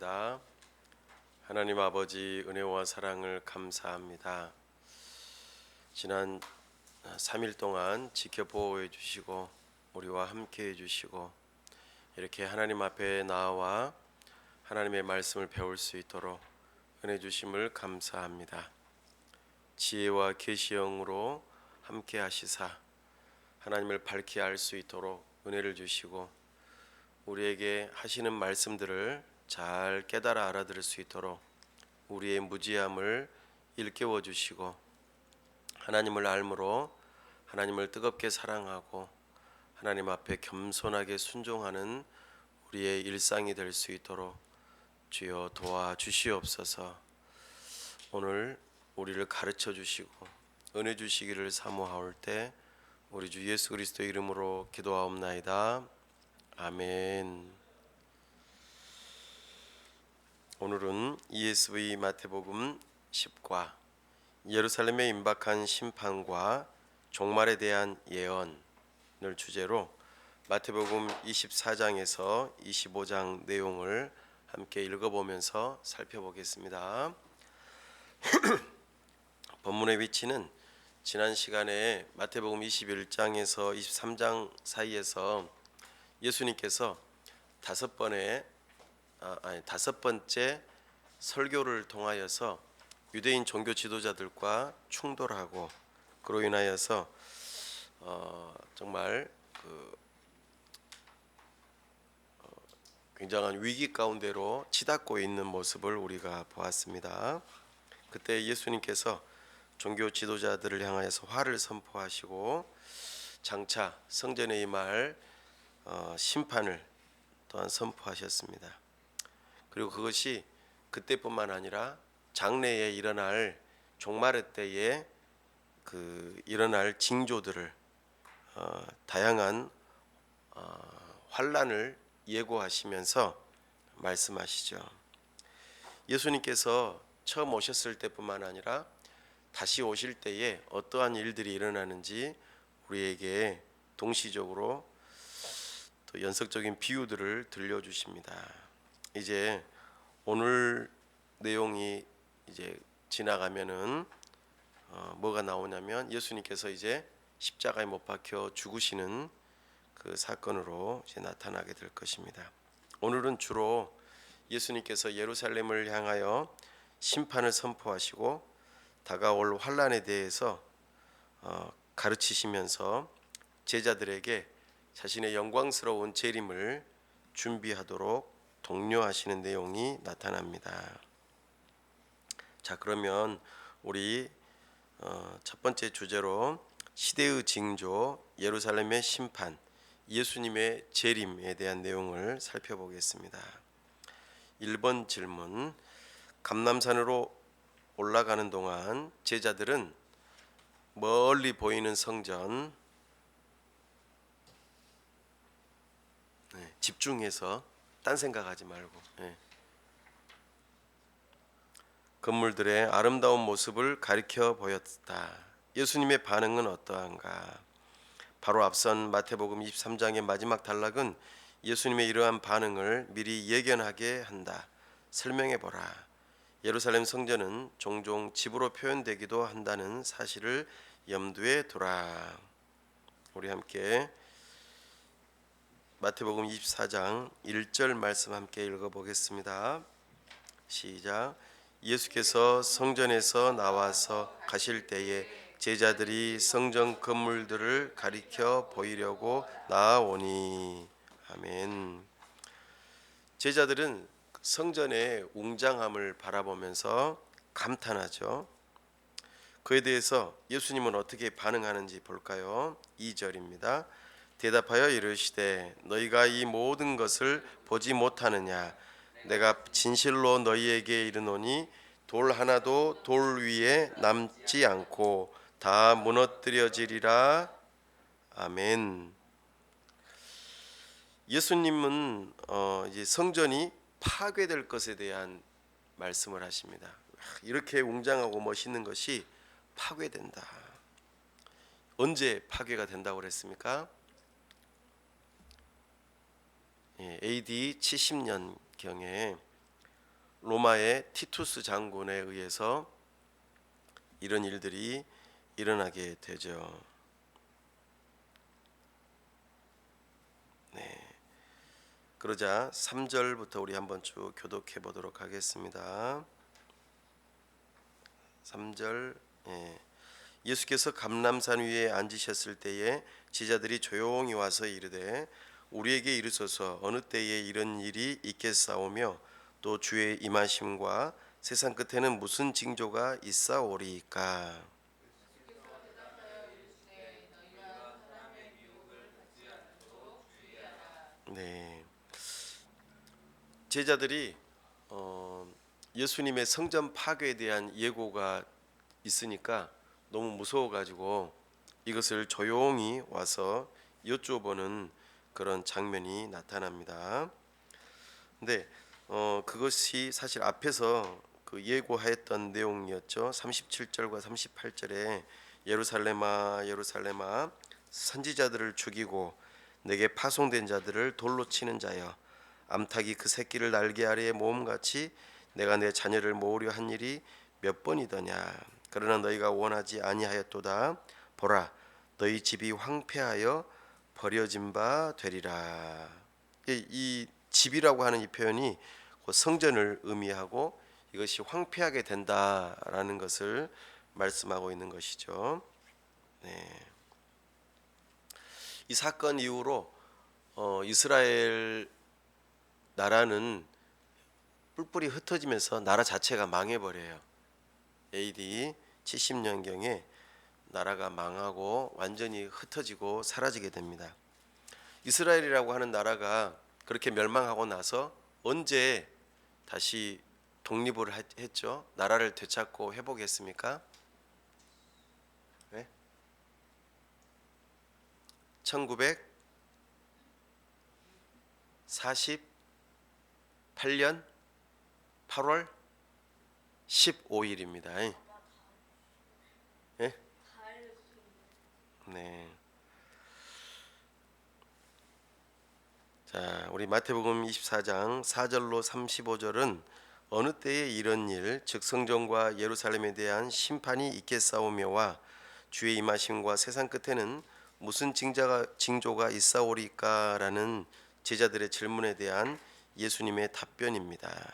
기도하겠습니다. 하나님 아버지, 은혜와 사랑을 감사합니다. 지난 3일 동안 지켜보호해 주시고 우리와 함께 해 주시고 이렇게 하나님 앞에 나와 하나님의 말씀을 배울 수 있도록 은혜 주심을 감사합니다. 지혜와 계시형으로 함께 하시사 하나님을 밝히 알 수 있도록 은혜를 주시고 우리에게 하시는 말씀들을 잘 깨달아 알아들을 수 있도록 우리의 무지함을 일깨워 주시고 하나님을 알므로 하나님을 뜨겁게 사랑하고 하나님 앞에 겸손하게 순종하는 우리의 일상이 될 수 있도록 주여 도와주시옵소서. 오늘 우리를 가르쳐 주시고 은혜 주시기를 사모하올 때 우리 주 예수 그리스도의 이름으로 기도하옵나이다. 아멘. 오늘은 ESV 마태복음 10과 예루살렘에 임박한 심판과 종말에 대한 예언을 주제로 마태복음 24장에서 25장 내용을 함께 읽어보면서 살펴보겠습니다. 본문의 위치는 지난 시간에 마태복음 21장에서 23장 사이에서 예수님께서 다섯 번째 설교를 통하여서 유대인 종교 지도자들과 충돌하고 그로 인하여서 정말 굉장한 위기 가운데로 치닫고 있는 모습을 우리가 보았습니다. 그때 예수님께서 종교 지도자들을 향하여서 화를 선포하시고 장차 성전에 임할 심판을 또한 선포하셨습니다. 그리고 그것이 그때뿐만 아니라 장래에 일어날 종말의 때에 일어날 징조들을 다양한 환란을 예고하시면서 말씀하시죠. 예수님께서 처음 오셨을 때뿐만 아니라 다시 오실 때에 어떠한 일들이 일어나는지 우리에게 동시적으로 또 연속적인 비유들을 들려주십니다. 이제 오늘 내용이 이제 지나가면은 뭐가 나오냐면 예수님께서 이제 십자가에 못 박혀 죽으시는 그 사건으로 이제 나타나게 될 것입니다. 오늘은 주로 예수님께서 예루살렘을 향하여 심판을 선포하시고 다가올 환란에 대해서 가르치시면서 제자들에게 자신의 영광스러운 재림을 준비하도록 독려하시는 내용이 나타납니다. 자, 그러면 우리 첫 번째 주제로 시대의 징조, 예루살렘의 심판, 예수님의 재림에 대한 내용을 살펴보겠습니다. 1번 질문, 감람산으로 올라가는 동안 제자들은 멀리 보이는 성전 집중해서 딴 생각하지 말고 건물들의 아름다운 모습을 가리켜 보였다. 예수님의 반응은 어떠한가? 바로 앞선 마태복음 23장의 마지막 단락은 예수님의 이러한 반응을 미리 예견하게 한다. 설명해 보라. 예루살렘 성전은 종종 집으로 표현되기도 한다는 사실을 염두에 두라. 우리 함께 마태복음 24장 1절 말씀 함께 읽어보겠습니다. 시작. 예수께서 성전에서 나와서 가실 때에 제자들이 성전 건물들을 가리켜 보이려고 나아오니. 아멘. 제자들은 성전의 웅장함을 바라보면서 감탄하죠. 그에 대해서 예수님은 어떻게 반응하는지 볼까요? 2절입니다. 대답하여 이르시되 너희가 이 모든 것을 보지 못하느냐? 내가 진실로 너희에게 이르노니 돌 하나도 돌 위에 남지 않고 다 무너뜨려지리라. 아멘. 예수님은 이제 성전이 파괴될 것에 대한 말씀을 하십니다. 이렇게 웅장하고 멋있는 것이 파괴된다. 언제 파괴가 된다고 그랬습니까? AD 70년경에 로마의 티투스 장군에 의해서 이런 일들이 일어나게 되죠. 네. 그러자 3절부터 우리 한번 쭉 교독해 보도록 하겠습니다. 3절. 예수께서 감람산 위에 앉으셨을 때에 제자들이 조용히 와서 이르되 우리에게 이르소서 어느 때에 이런 일이 있겠사오며 또 주의 임하심과 세상 끝에는 무슨 징조가 있사오리이까. 네. 제자들이 예수님의 성전 파괴에 대한 예고가 있으니까 너무 무서워가지고 이것을 조용히 와서 여쭤보는 그런 장면이 나타납니다. 근데 그것이 사실 앞에서 그 예고하였던 내용이었죠. 37절과 38절에 예루살렘아 예루살렘아 선지자들을 죽이고 내게 파송된 자들을 돌로 치는 자여 암탉이 그 새끼를 날개 아래에 모음같이 내가 내 자녀를 모으려 한 일이 몇 번이더냐. 그러나 너희가 원하지 아니하였도다. 보라 너희 집이 황폐하여 버려진 바 되리라. 이 집이라고 하는 이 표현이 성전을 의미하고 이것이 황폐하게 된다라는 것을 말씀하고 있는 것이죠. 네. 이 사건 이후로 이스라엘 나라는 뿔뿔이 흩어지면서 나라 자체가 망해버려요. AD 70년경에 나라가 망하고 완전히 흩어지고 사라지게 됩니다. 이스라엘이라고 하는 나라가 그렇게 멸망하고 나서 언제 다시 독립을 했죠? 나라를 되찾고 회복했습니까? 네? 1948년 8월 15일입니다. 네? 네. 자, 우리 마태복음 24장 4절로 35절은 어느 때에 이런 일, 즉 성전과 예루살렘에 대한 심판이 있겠사오며와 주의 임하심과 세상 끝에는 무슨 징조가 있사오리까라는 제자들의 질문에 대한 예수님의 답변입니다.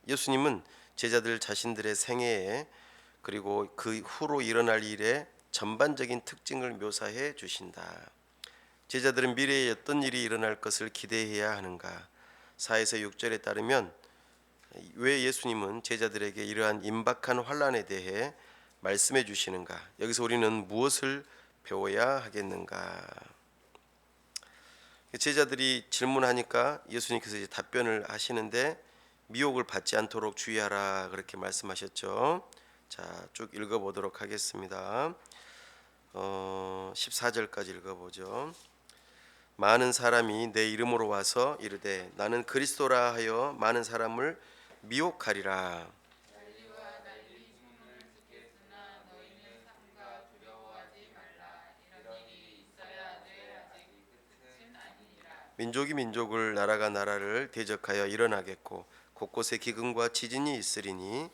예수님은 제자들 자신들의 생애에 그리고 그 후로 일어날 일의 전반적인 특징을 묘사해 주신다. 제자들은 미래에 어떤 일이 일어날 것을 기대해야 하는가? 4에서 6절에 따르면 왜 예수님은 제자들에게 이러한 임박한 환난에 대해 말씀해 주시는가? 여기서 우리는 무엇을 배워야 하겠는가? 제자들이 질문하니까 예수님께서 이제 답변을 하시는데 미혹을 받지 않도록 주의하라 그렇게 말씀하셨죠. 자, 쭉 읽어보도록 하겠습니다. 14절까지 읽어보죠. 많은 사람이 내 이름으로 와서 이르되 나는 그리스도라 하여 많은 사람을 미혹하리라. 민족이 민족을 나라가 나라를 대적하여 일어나겠고 곳곳에 기근과 지진이 있으리니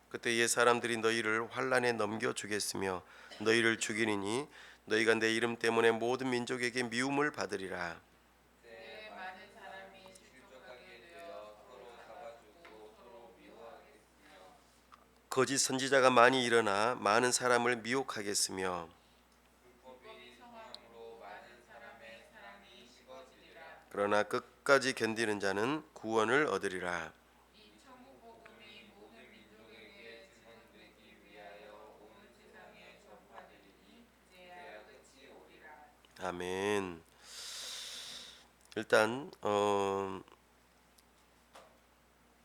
그때 옛 사람들이 너희를 환란에 넘겨 주겠으며 너희를 죽이리니 너희가 내 이름 때문에 모든 민족에게 미움을 받으리라. 거짓 선지자가 많이 일어나 많은 사람을 미혹하겠으며 그러나 끝까지 견디는 자는 구원을 얻으리라. 아멘. 일단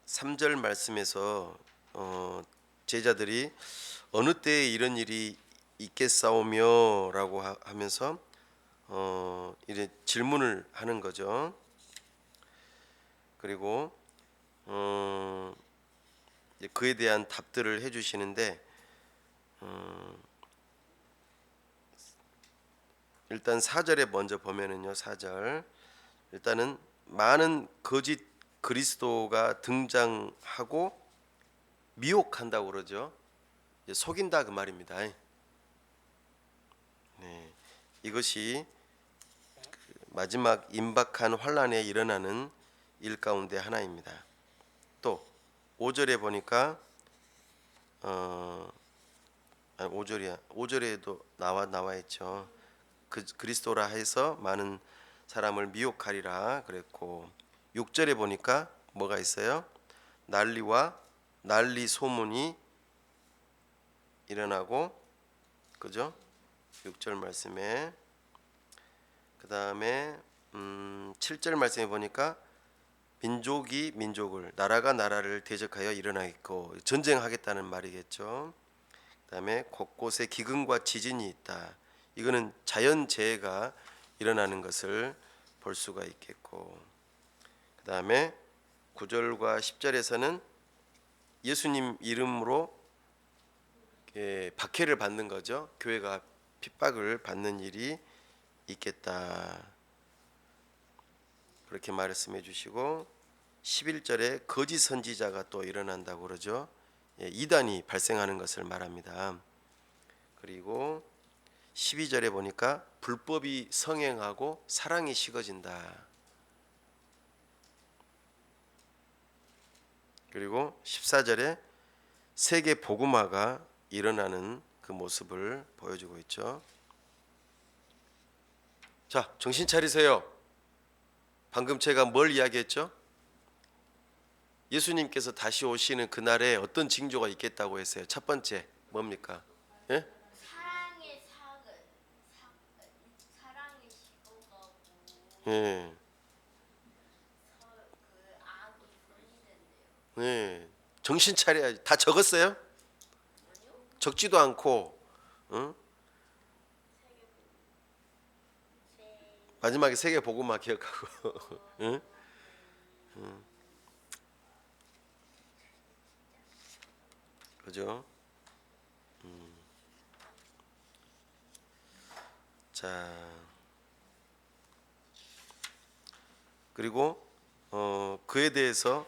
3절 말씀에서 제자들이 어느 때에 이런 일이 있겠사오며라고 하면서 이제 질문을 하는 거죠. 그리고 그에 대한 답들을 해주시는데 일단 4절에 먼저 보면은요. 4절 일단은 많은 거짓 그리스도가 등장하고 미혹한다고 그러죠. 속인다 그 말입니다. 네, 이것이 마지막 임박한 환란에 일어나는 일 가운데 하나입니다. 또 5절에 보니까 5절에도 나와 있죠. 그리스도라 해서 많은 사람을 미혹하리라 그랬고, 6절에 보니까 뭐가 있어요? 난리 소문이 일어나고, 그죠? 6절 말씀에, 그 다음에 7절 말씀에 보니까 민족이 민족을, 나라가 나라를 대적하여 일어나겠고, 전쟁하겠다는 말이겠죠. 그 다음에 곳곳에 기근과 지진이 있다. 이거는 자연재해가 일어나는 것을 볼 수가 있겠고, 그 다음에 9절과 10절에서는 예수님 이름으로 박해를 받는 거죠. 교회가 핍박을 받는 일이 있겠다, 그렇게 말씀해 주시고, 11절에 거짓 선지자가 또 일어난다고 그러죠. 이단이 발생하는 것을 말합니다. 그리고 12절에 보니까 불법이 성행하고 사랑이 식어진다. 그리고 14절에 세계 복음화가 일어나는 그 모습을 보여주고 있죠. 자, 정신 차리세요. 방금 제가 뭘 이야기했죠? 예수님께서 다시 오시는 그날에 어떤 징조가 있겠다고 했어요. 첫 번째 뭡니까? 예? 사랑이 식어가고 예. 그 악이 분리된대요. 예. 정신 차려야지. 다 적었어요? 아니요? 적지도 않고, 응? 마지막에 세계 복음화 기억하고, 응? 그죠? 자, 그리고 그에 대해서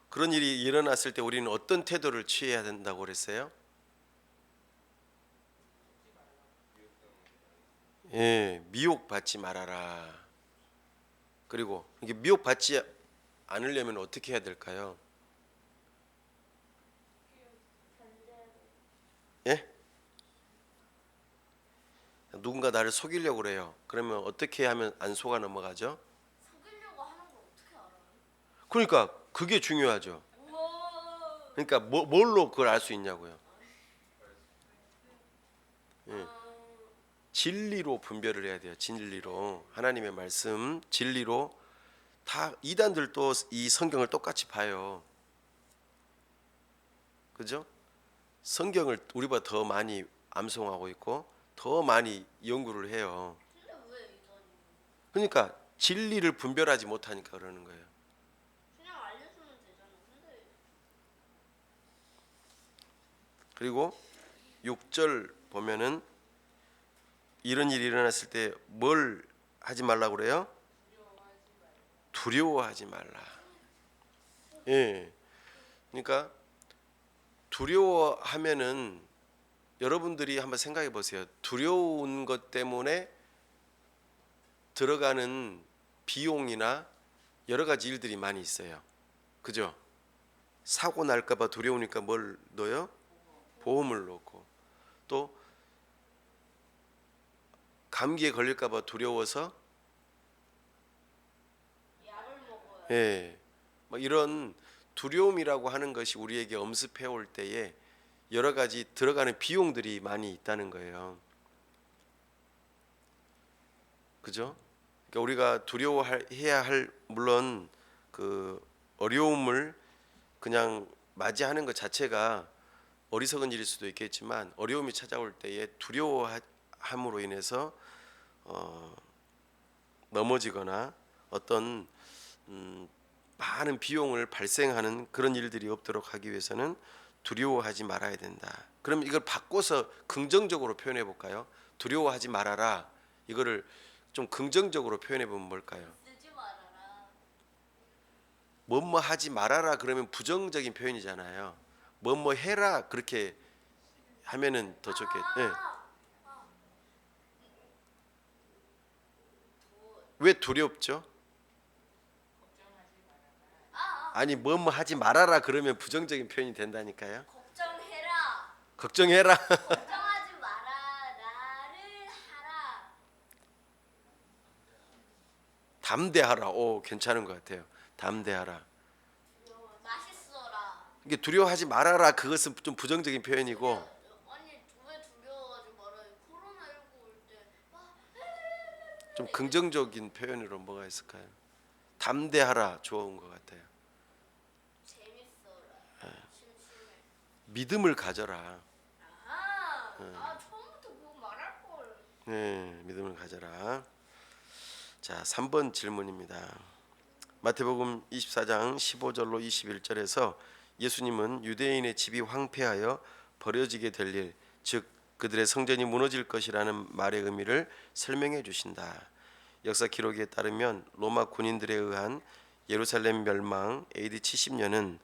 그런 일이 일어났을 때 우리는 어떤 태도를 취해야 된다고 그랬어요? 예, 미혹받지 말아라. 그리고 이게 미혹받지 않으려면 어떻게 해야 될까요? 예? 누군가 나를 속이려고 그래요. 그러면 어떻게 하면 안 속아 넘어가죠? 속이려고 하는 걸 어떻게 알아요? 그러니까 그게 중요하죠. 우와. 그러니까 뭘로 그걸 알 수 있냐고요. 예. 진리로 분별을 해야 돼요. 진리로, 하나님의 말씀 진리로. 다 이단들도 이 성경을 똑같이 봐요. 그죠? 성경을 우리보다 더 많이 암송하고 있고 더 많이 연구를 해요. 근데 왜 이단이? 그러니까 진리를 분별하지 못하니까 그러는 거예요. 그냥 알려주면 되잖아. 근데 그리고 6절 보면은 이런 일이 일어났을 때 뭘 하지 말라고 그래요? 두려워하지 말라. 예. 그러니까 두려워하면은 여러분들이 한번 생각해 보세요. 두려운 것 때문에 들어가는 비용이나 여러 가지 일들이 많이 있어요. 그죠? 사고 날까 봐 두려우니까 뭘 넣어요? 보험을 넣고, 또 감기에 걸릴까 봐 두려워서 약을 먹어야. 예. 막 이런 두려움이라고 하는 것이 우리에게 엄습해 올 때에 여러 가지 들어가는 비용들이 많이 있다는 거예요. 그죠? 그러니까 우리가 두려워해야 할, 물론 그 어려움을 그냥 맞이하는 것 자체가 어리석은 일일 수도 있겠지만, 어려움이 찾아올 때에 두려워함으로 인해서 넘어지거나 어떤 많은 비용을 발생하는 그런 일들이 없도록 하기 위해서는 두려워하지 말아야 된다. 그럼 이걸 바꿔서 긍정적으로 표현해 볼까요? 두려워하지 말아라. 이거를 좀 긍정적으로 표현해 보면 뭘까요? 쓰지 말아라. 뭐뭐 하지 말아라 그러면 부정적인 표현이잖아요. 뭐뭐 해라 그렇게 하면은 더 좋겠. 예. 왜 두렵죠? 아니 뭐뭐 하지 말아라 그러면 부정적인 표현이 된다니까요. 걱정해라. 걱정해라. 걱정하지 마라. 나를 하라. 담대하라. 오 괜찮은 것 같아요. 담대하라. 맛있어라. 이게 두려워하지 말아라 그것은 좀 부정적인 표현이고 아니 왜 두려워가지고 말아요? 코로나19 올 때 막 좀 긍정적인 표현으로 뭐가 있을까요? 담대하라 좋은 것 같아요. 재밌어라. 심심해. 믿음을 가져라. 처음부터 그거 말할 걸. 네, 믿음을 가져라. 자, 3번 질문입니다. 마태복음 24장 15절로 21절에서 예수님은 유대인의 집이 황폐하여 버려지게 될 일, 즉 그들의 성전이 무너질 것이라는 말의 의미를 설명해 주신다. 역사 기록에 따르면 로마 군인들에 의한 예루살렘 멸망 AD 70년은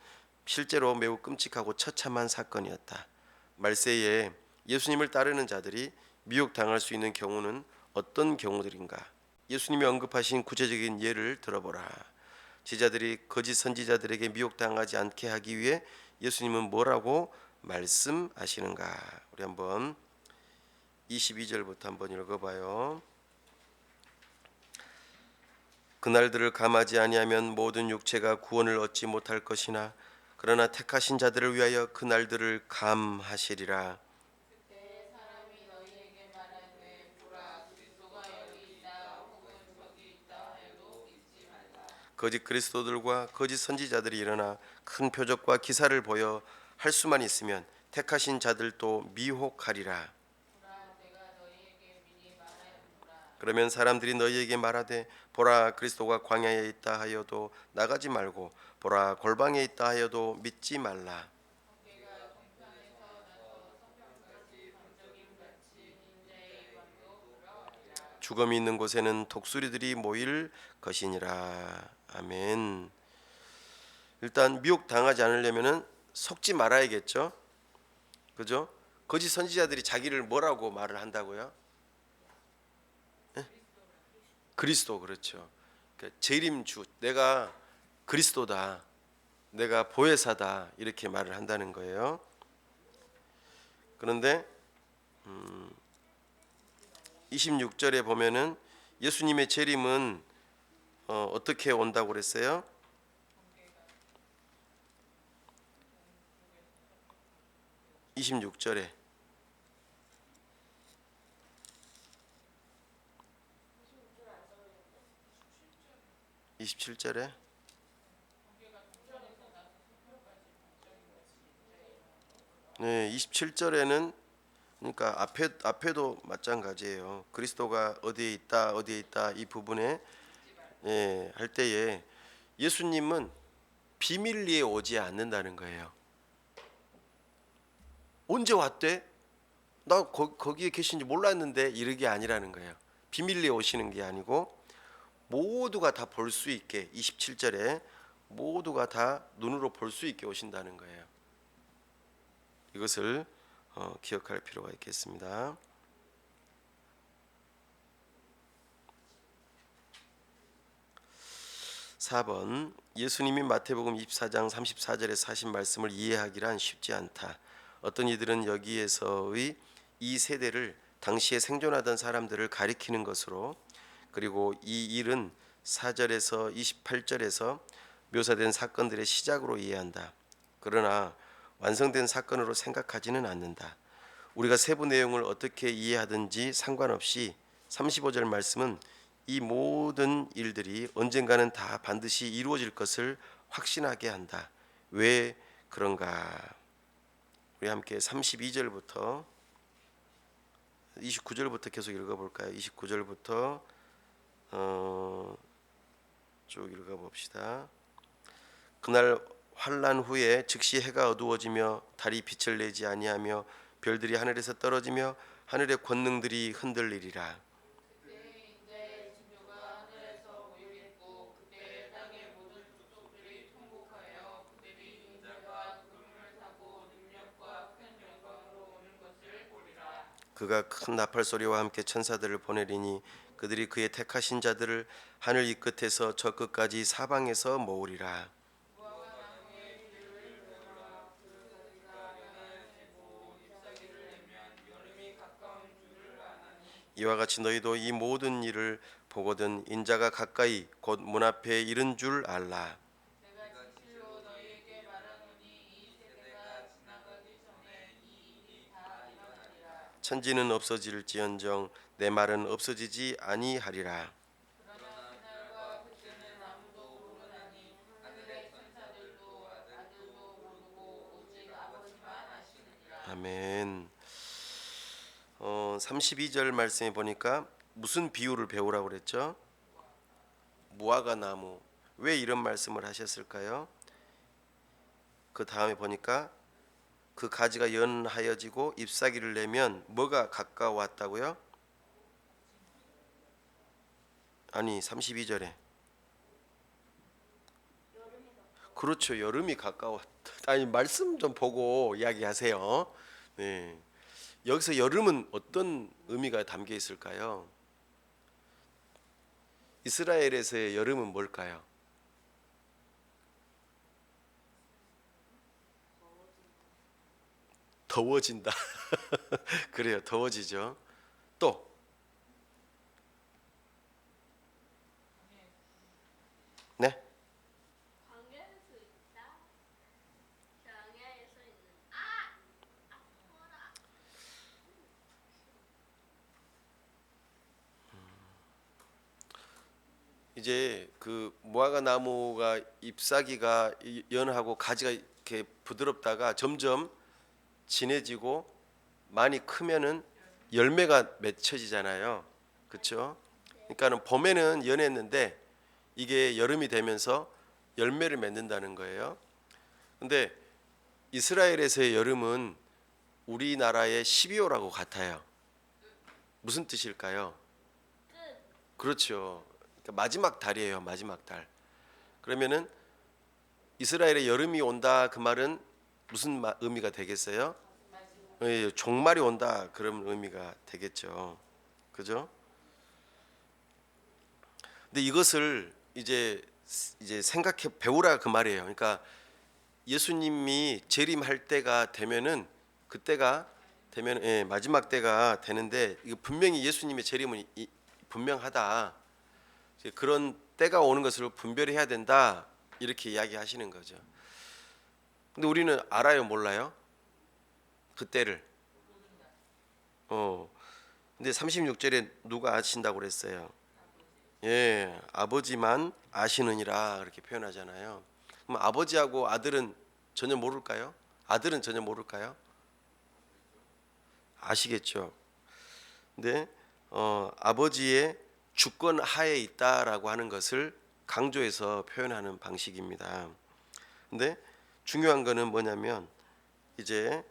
실제로 매우 끔찍하고 처참한 사건이었다. 말세에 예수님을 따르는 자들이 미혹당할 수 있는 경우는 어떤 경우들인가? 예수님이 언급하신 구체적인 예를 들어보라. 제자들이 거짓 선지자들에게 미혹당하지 않게 하기 위해 예수님은 뭐라고 말씀하시는가? 우리 한번 22절부터 한번 읽어봐요. 그날들을 감하지 아니하면 모든 육체가 구원을 얻지 못할 것이나 그러나 택하신 자들을 위하여 그날들을 감하시리라. 거짓 그리스도들과 거짓 선지자들이 일어나 큰 표적과 기사를 보여 할 수만 있으면 택하신 자들도 미혹하리라. 그러면 사람들이 너희에게 말하되 보라 그리스도가 광야에 있다 하여도 나가지 말고 보라 골방에 있다 하여도 믿지 말라. 죽음이 있는 곳에는 독수리들이 모일 것이니라. 아멘. 일단 미혹 당하지 않으려면은 속지 말아야겠죠. 그죠? 거짓 선지자들이 자기를 뭐라고 말을 한다고요? 예? 그리스도 그렇죠. 그러니까 재림주 내가 그리스도다. 내가 보혜사다. 이렇게 말을 한다는 거예요. 그런데 26절에 보면은 예수님의 재림은 어떻게 온다고 그랬어요? 26절에 27절에 네, 27절에는 그러니까 앞에도 마찬가지예요. 그리스도가 어디에 있다 이 부분에 할 때에 예수님은 비밀리에 오지 않는다는 거예요. 언제 왔대? 나 거기에 계신지 몰랐는데 이러게 아니라는 거예요. 비밀리에 오시는 게 아니고 모두가 다 볼 수 있게 27절에 모두가 다 눈으로 볼 수 있게 오신다는 거예요. 이것을 기억할 필요가 있겠습니다. (4번) 예수님이 마태복음 24장 34절에서 하신 말씀을 이해하기란 쉽지 않다. 어떤 이들은 여기에서의 이 세대를 당시에 생존하던 사람들을 가리키는 것으로 그리고 이 일은 4절에서 28절에서 묘사된 사건들의 시작으로 이해한다. 그러나 완성된 사건으로 생각하지는 않는다. 우리가 세부 내용을 어떻게 이해하든지 상관없이 35절 말씀은 이 모든 일들이 언젠가는 다 반드시 이루어질 것을 확신하게 한다. 왜 그런가? 우리 함께 32절부터 29절부터 계속 읽어볼까요? 29절부터 쭉 읽어봅시다. 그날 환난 후에 즉시 해가 어두워지며 달이 빛을 내지 아니하며 별들이 하늘에서 떨어지며 하늘의 권능들이 흔들리리라. 그가 큰 나팔 소리와 함께 천사들을 보내리니 그들이 그의 택하신 자들을 하늘 이 끝에서 저 끝까지 사방에서 모으리라. 이와 같이 너희도 이 모든 일을 보거든 인자가 가까이 곧 문 앞에 이른 줄 알라. 천지는 없어질지언정 내 말은 없어지지 아니하리라. 아멘. 32절 말씀에 보니까 무슨 비유를 배우라고 그랬죠? 무화과 나무. 왜 이런 말씀을 하셨을까요? 그 다음에 보니까 그 가지가 연하여지고 잎사귀를 내면 뭐가 가까웠다고요? 아니 32절에 그렇죠. 여름이 가까웠다. 아니 말씀 좀 보고 이야기하세요. 네. 여기서 여름은 어떤 의미가 담겨 있을까요? 이스라엘에서의 여름은 뭘까요? 더워진다. 그래요. 더워지죠. 또 네. 광야에서 있다. 광야에서 있는 뭐라. 이제 그 무화과 나무가 잎사귀가 연하고 가지가 이렇게 부드럽다가 점점 진해지고 많이 크면은 열매가 맺혀지잖아요. 그렇죠? 그러니까는 봄에는 연했는데 이게 여름이 되면서 열매를 맺는다는 거예요. 근데 이스라엘에서의 여름은 우리나라의 12월하고 같아요. 무슨 뜻일까요? 끝. 그렇죠. 그러니까 마지막 달이에요. 마지막 달. 그러면은 이스라엘의 여름이 온다 그 말은 무슨 의미가 되겠어요? 예, 종말이 온다 그런 의미가 되겠죠. 그죠? 근데 이것을 이제 생각해 배우라 그 말이에요. 그러니까 예수님이 재림할 때가 되면은 그때가 되면 마지막 때가 되는데 이거 분명히 예수님의 재림은 분명하다. 그런 때가 오는 것을 분별해야 된다. 이렇게 이야기하시는 거죠. 근데 우리는 알아요, 몰라요? 그 때를. 근데 36절에 누가 아신다고 그랬어요? 예, 아버지만 아시느니라 그렇게 표현하잖아요. 그럼 아버지하고 아들은 전혀 모를까요? 아들은 전혀 모를까요? 아시겠죠. 근데 아버지의 주권 하에 있다라고 하는 것을 강조해서 표현하는 방식입니다. 근데 중요한 거는 뭐냐면 이제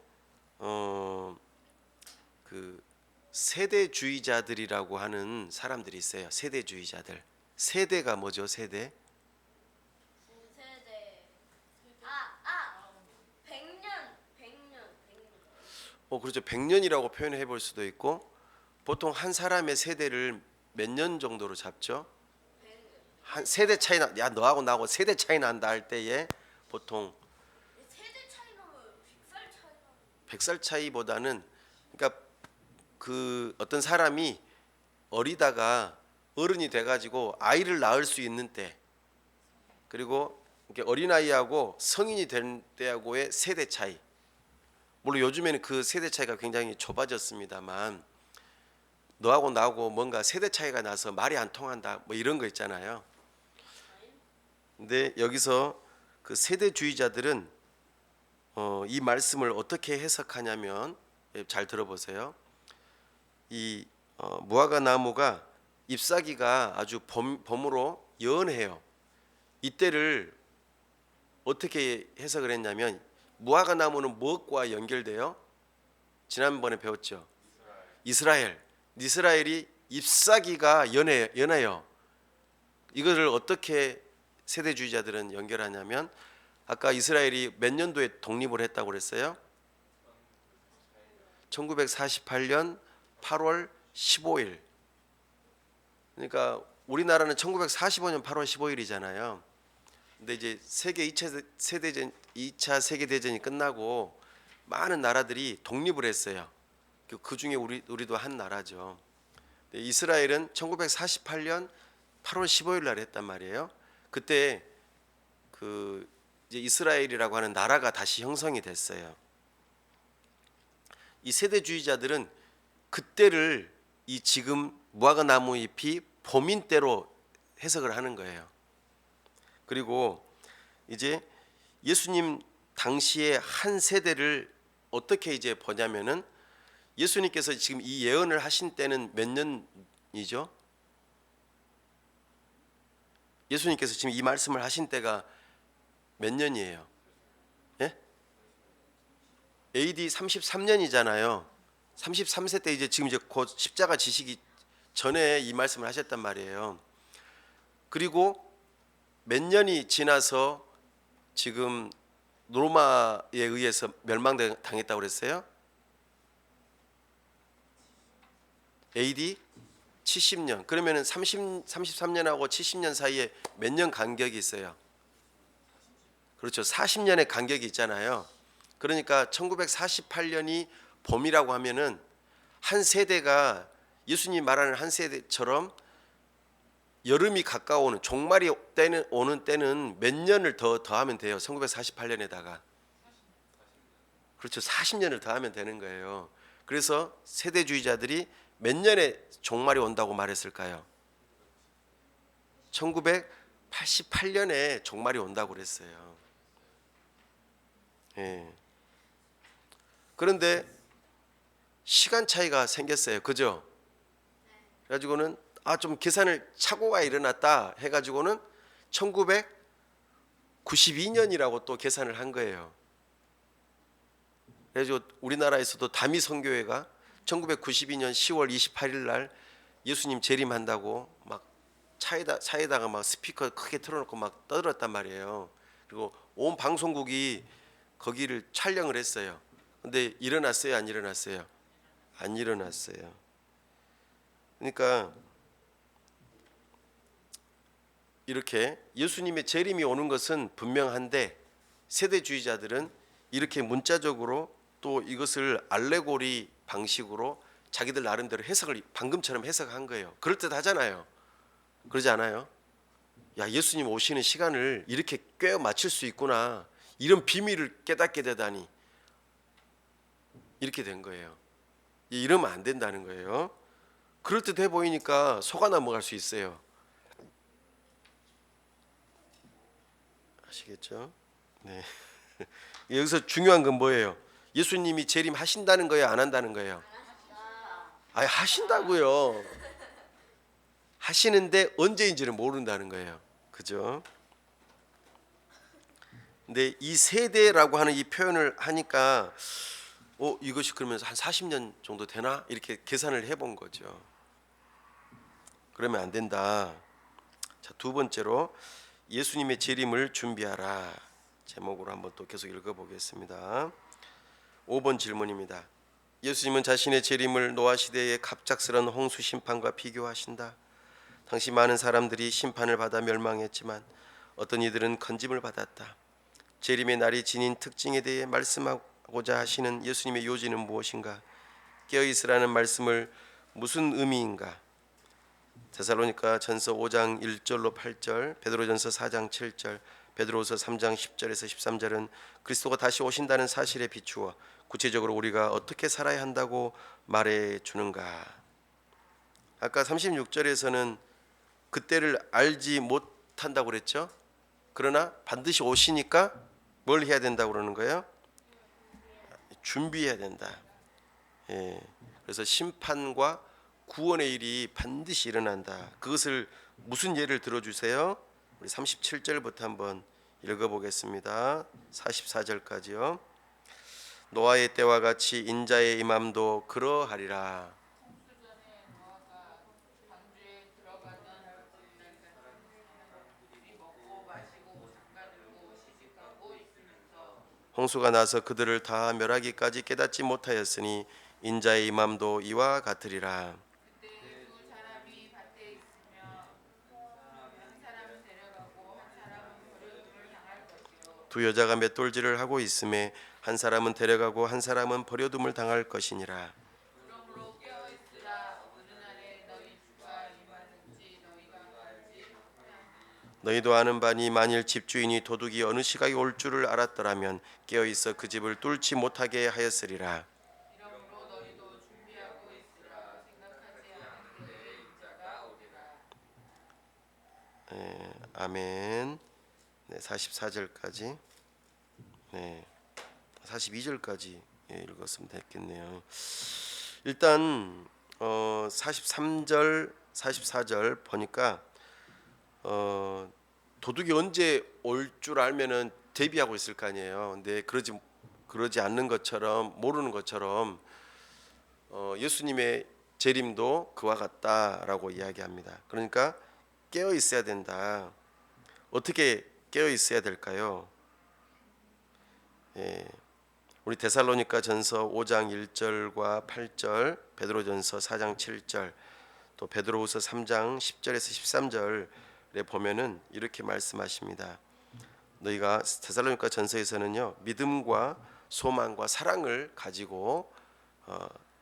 그 세대주의자들이라고 하는 사람들이 있어요. 세대주의자들. 세대가 뭐죠? 세대? 9세대. 100년. 그렇죠. 100년이라고 표현해 볼 수도 있고 보통 한 사람의 세대를 몇 년 정도로 잡죠? 한 세대 차이 나. 야, 너하고 나하고 세대 차이 난다 할 때에 보통 세대 차이 나면 100살 차이 나. 100살 차이보다는 그러니까 그 어떤 사람이 어리다가 어른이 돼 가지고 아이를 낳을 수 있는 때 그리고 이렇게 어린아이하고 성인이 된 때하고의 세대 차이. 물론 요즘에는 그 세대 차이가 굉장히 좁아졌습니다만 너하고 나하고 뭔가 세대 차이가 나서 말이 안 통한다 뭐 이런 거 있잖아요. 근데 여기서 그 세대주의자들은 이 말씀을 어떻게 해석하냐면 잘 들어보세요. 이 무화과 나무가 잎사귀가 아주 봄으로 연해요. 이때를 어떻게 해석을 했냐면 무화과 나무는 무엇과 연결돼요? 지난번에 배웠죠. 이스라엘이 잎사귀가 연해요. 이거를 어떻게 세대주의자들은 연결하냐면 아까 이스라엘이 몇 년도에 독립을 했다고 그랬어요? 1948년 8월 15일. 그러니까 우리나라는 1945년 8월 15일이잖아요. 근데 이제 세계 2차 세계 대전이 끝나고 많은 나라들이 독립을 했어요. 그 중에 우리도 한 나라죠. 이스라엘은 1948년 8월 15일 날 했단 말이에요. 그때 그 이제 이스라엘이라고 하는 나라가 다시 형성이 됐어요. 이 세대주의자들은 그때를 이 지금 무화과 나무 잎이 봄인 때로 해석을 하는 거예요. 그리고 이제 예수님 당시의 한 세대를 어떻게 이제 보냐면은 예수님께서 지금 이 예언을 하신 때는 몇 년이죠? 예수님께서 지금 이 말씀을 하신 때가 몇 년이에요? 예? AD 33년이잖아요. 33세 때 이제 지금 이제 곧 십자가 지시기 전에 이 말씀을 하셨단 말이에요. 그리고 몇 년이 지나서 지금 로마에 의해서 멸망당했다고 그랬어요? AD 70년. 그러면은 33년하고 70년 사이에 몇 년 간격이 있어요? 그렇죠. 40년의 간격이 있잖아요. 그러니까 1948년이 봄이라고 하면은 한 세대가 예수님 말하는 한 세대처럼 여름이 가까워오는 종말이 오는 때는 몇 년을 더하면 돼요. 1948년에다가. 그렇죠. 40년을 더하면 되는 거예요. 그래서 세대주의자들이 몇 년에 종말이 온다고 말했을까요? 1988년에 종말이 온다고 그랬어요. 예. 그런데 시간 차이가 생겼어요. 그죠? 그래가지고는 좀 계산을 착오가 일어났다 해가지고는 1992년이라고 또 계산을 한 거예요. 그래서 우리나라에서도 다미 선교회가 1992년 10월 28일 날 예수님 재림한다고 막 차에다가 막 스피커 크게 틀어놓고 막 떠들었단 말이에요. 그리고 온 방송국이 거기를 촬영을 했어요. 근데 일어났어요, 안 일어났어요? 안 일어났어요. 그러니까 이렇게 예수님의 재림이 오는 것은 분명한데 세대주의자들은 이렇게 문자적으로 또 이것을 알레고리 방식으로 자기들 나름대로 해석을 방금처럼 해석한 거예요. 그럴듯하잖아요. 그러지 않아요? 야, 예수님 오시는 시간을 이렇게 꿰어 맞출 수 있구나. 이런 비밀을 깨닫게 되다니. 이렇게 된 거예요. 이러면 안 된다는 거예요. 그럴듯해 보이니까 속아 넘어갈 수 있어요. 아시겠죠? 네. 여기서 중요한 건 뭐예요? 예수님이 재림하신다는 거예요, 안 한다는 거예요? 하신다고요. 하시는데 언제인지는 모른다는 거예요. 그죠? 근데 이 세대라고 하는 이 표현을 하니까 이것이 그러면 한 40년 정도 되나? 이렇게 계산을 해본 거죠. 그러면 안 된다. 자, 두 번째로 예수님의 재림을 준비하라. 제목으로 한번 또 계속 읽어보겠습니다. 5번 질문입니다. 예수님은 자신의 재림을 노아 시대의 갑작스런 홍수 심판과 비교하신다. 당시 많은 사람들이 심판을 받아 멸망했지만 어떤 이들은 건짐을 받았다. 재림의 날이 지닌 특징에 대해 말씀하고자 하시는 예수님의 요지는 무엇인가? 깨어있으라는 말씀을 무슨 의미인가? 데살로니가 전서 5장 1절로 8절, 베드로전서 4장 7절, 베드로후서 3장 10절에서 13절은 그리스도가 다시 오신다는 사실에 비추어 구체적으로 우리가 어떻게 살아야 한다고 말해 주는가? 아까 36절에서는 그때를 알지 못한다고 그랬죠? 그러나 반드시 오시니까 뭘 해야 된다고 그러는 거예요? 준비해야 된다. 예. 그래서 심판과 구원의 일이 반드시 일어난다. 그것을 무슨 예를 들어주세요? 우리 37절부터 한번 읽어보겠습니다. 44절까지요. 노아의 때와 같이 인자의 임함도 그러하리라. 홍수가 나서 그들을 다 멸하기까지 깨닫지 못하였으니 인자의 임함도 이와 같으리라. 그때 두 사람이 밭에 있으며 한 사람은 데려가고 한 사람은 버려둠을 당할 것이요 두 여자가 맷돌질을 하고 있음에 한 사람은 데려가고 한 사람은 버려둠을 당할 것이니라. 그러므로 깨어 있으라. 어느 날에 너희 주가 임하든지 너희가 알지 못하니 너희도 아는 바니 만일 집주인이 도둑이 어느 시각에 올 줄을 알았더라면 깨어 있어 그 집을 뚫지 못하게 하였으리라. 이러므로 너희도 준비하고 있으라. 생각하지 않은 때에 인자가 오리라. 아멘. 네, 44절까지. 네. 42절까지 읽었으면 됐겠네요. 일단 43절, 44절 보니까 도둑이 언제 올 줄 알면은 대비하고 있을 거 아니에요. 근데 그러지 않는 것처럼 모르는 것처럼 예수님의 재림도 그와 같다라고 이야기합니다. 그러니까 깨어 있어야 된다. 어떻게 깨어 있어야 될까요? 우리 데살로니가 전서 5장 1절과 8절, 베드로전서 4장 7절, 또 베드로후서 3장 10절에서 13절에 보면은 이렇게 말씀하십니다. 너희가 데살로니가 전서에서는요, 믿음과 소망과 사랑을 가지고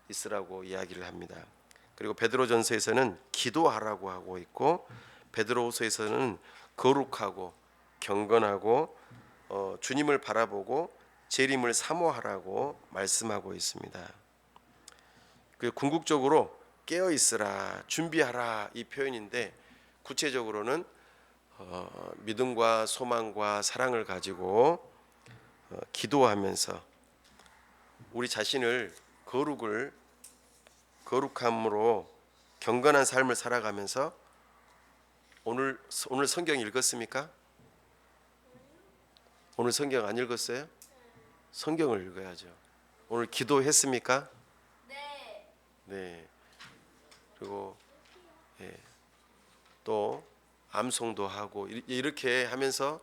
있으라고 이야기를 합니다. 그리고 베드로전서에서는 기도하라고 하고 있고, 베드로후서에서는 거룩하고 경건하고 주님을 바라보고 재림을 사모하라고 말씀하고 있습니다. 그 궁극적으로 깨어 있으라, 준비하라 이 표현인데 구체적으로는 믿음과 소망과 사랑을 가지고 기도하면서 우리 자신을 거룩함으로 경건한 삶을 살아가면서 오늘 성경 읽었습니까? 오늘 성경 안 읽었어요? 성경을 읽어야죠. 오늘 기도했습니까? 네. 네. 그리고 또 암송도 하고 이렇게 하면서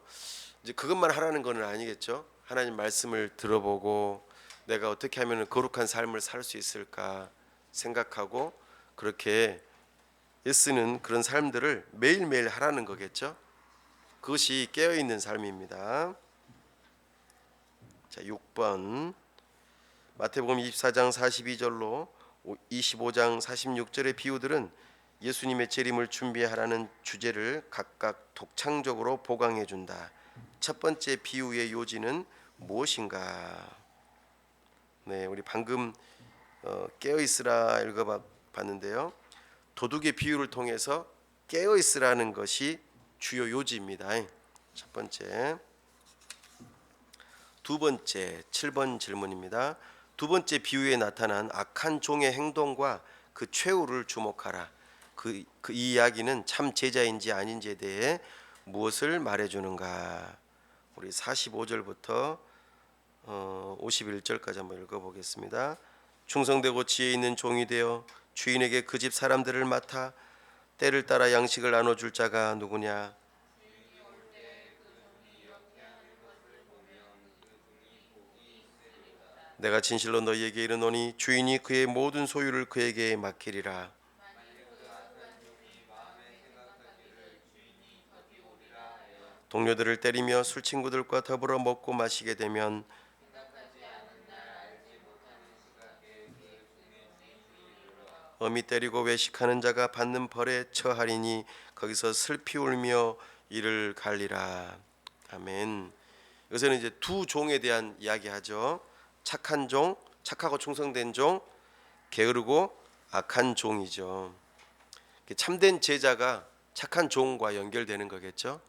이제 그것만 하라는 건 아니겠죠. 하나님 말씀을 들어보고 내가 어떻게 하면 거룩한 삶을 살 수 있을까 생각하고 그렇게 애쓰는 그런 삶들을 매일매일 하라는 거겠죠. 그것이 깨어있는 삶입니다. 자, 6번 마태복음 24장 42절로 25장 46절의 비유들은 예수님의 재림을 준비하라는 주제를 각각 독창적으로 보강해 준다. 첫 번째 비유의 요지는 무엇인가? 네, 우리 방금 깨어 있으라 읽어봤는데요. 도둑의 비유를 통해서 깨어 있으라는 것이 주요 요지입니다. 첫 번째. 두 번째 7번 질문입니다. 두 번째 비유에 나타난 악한 종의 행동과 그 최후를 주목하라. 이 이야기는 참 제자인지 아닌지에 대해 무엇을 말해주는가? 우리 45절부터 51절까지 한번 읽어보겠습니다. 충성되고 지혜 있는 종이 되어 주인에게 그 집 사람들을 맡아 때를 따라 양식을 나눠줄 자가 누구냐? 내가 진실로 너희에게 이르노니 주인이 그의 모든 소유를 그에게 맡기리라. 동료들을 때리며 술 친구들과 더불어 먹고 마시게 되면 엄히 때리고 외식하는 자가 받는 벌에 처하리니 거기서 슬피 울며 이를 갈리라. 아멘. 여기서는 이제 두 종에 대한 이야기하죠. 착한 종, 착하고 충성된 종, 게으르고 악한 종이죠. 참된 제자가 착한 종과 연결되는 거겠죠.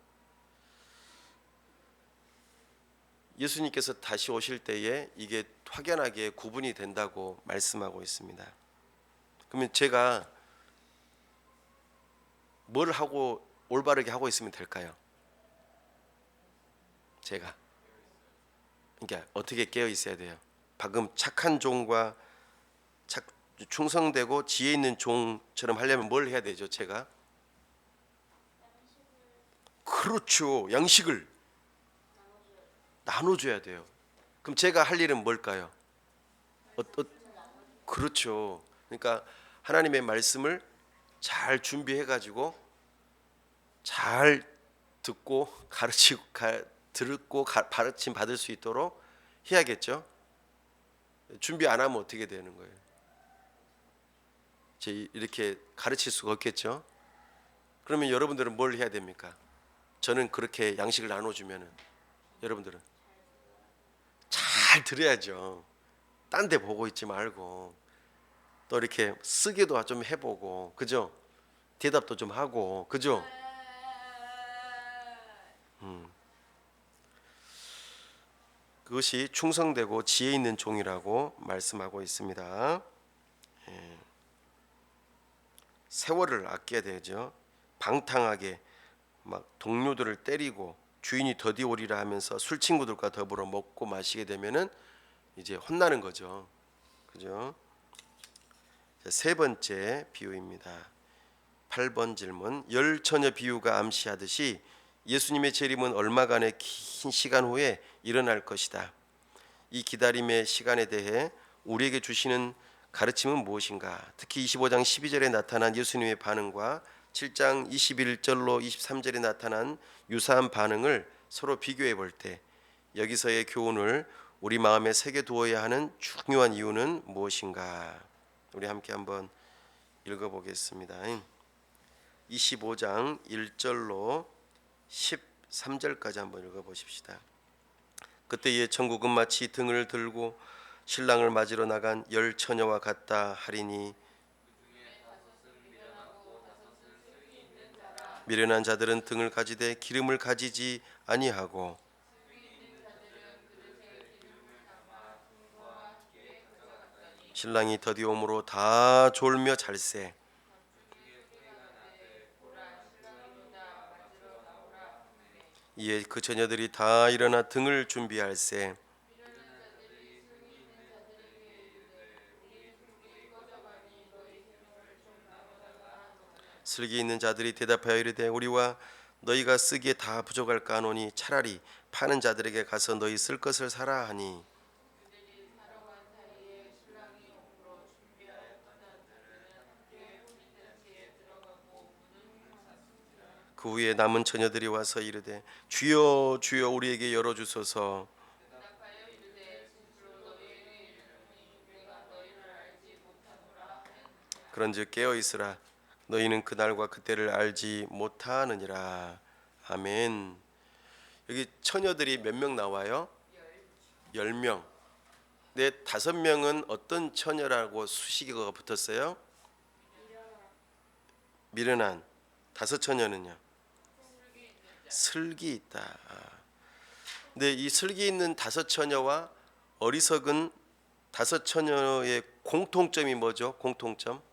예수님께서 다시 오실 때에 이게 확연하게 구분이 된다고 말씀하고 있습니다. 그러면 제가 뭘 하고 올바르게 하고 있으면 될까요? 제가 그러니까 어떻게 깨어 있어야 돼요? 방금 착한 종과 충성되고 지혜 있는 종처럼 하려면 뭘 해야 되죠? 제가 그렇죠. 양식을 나눠줘야 돼요. 그럼 제가 할 일은 뭘까요? 그렇죠. 그러니까 하나님의 말씀을 잘 준비해 가지고 잘 듣고 듣고 가르침 받을 수 있도록 해야겠죠. 준비 안 하면 어떻게 되는 거예요? 이렇게 가르칠 수가 없겠죠. 그러면 여러분들은 뭘 해야 됩니까? 저는 그렇게 양식을 나눠주면은 여러분들은 잘 들어야죠. 딴 데 보고 있지 말고 또 이렇게 쓰기도 좀 해보고, 그죠? 대답도 좀 하고, 그죠? 그것이 충성되고 지혜 있는 종이라고 말씀하고 있습니다. 세월을 아껴야 되죠. 방탕하게 막 동료들을 때리고 주인이 더디 오리라 하면서 술 친구들과 더불어 먹고 마시게 되면은 이제 혼나는 거죠. 그죠? 자, 세 번째 비유입니다. 8번 질문. 열 처녀 비유가 암시하듯이 예수님의 재림은 얼마간의 긴 시간 후에 일어날 것이다. 이 기다림의 시간에 대해 우리에게 주시는 가르침은 무엇인가? 특히 25장 12절에 나타난 예수님의 반응과 7장 21절로 23절에 나타난 유사한 반응을 서로 비교해 볼 때 여기서의 교훈을 우리 마음에 새겨 두어야 하는 중요한 이유는 무엇인가? 우리 함께 한번 읽어보겠습니다. 25장 1절로 13절까지 한번 읽어보십시다. 그때의 천국은 마치 등을 들고 신랑을 맞으러 나간 열 처녀와 같다 하리니 미련한 자들은 등을 가지되 기름을 가지지 아니하고 신랑이 더디 오므로 다 졸며 잘세. 이에 그 처녀들이 다 일어나 등을 준비할세. 슬기 있는 자들이 대답하여 이르되 우리와 너희가 쓰기에 다 부족할까 하노니 차라리 파는 자들에게 가서 너희 쓸 것을 사라 하니 그 후에 남은 처녀들이 와서 이르되 주여 주여 우리에게 열어주소서. 그런즉 깨어 있으라 너희는 그날과 그때를 알지 못하느니라. 아멘. 여기 처녀들이 몇 명 나와요? 10명. 네, 5명은 어떤 처녀라고 수식어가 붙었어요? 미련한. 5처녀는요? 슬기 있다. 근데 이 슬기 있는 5처녀와 어리석은 5처녀의 공통점이 뭐죠? 공통점?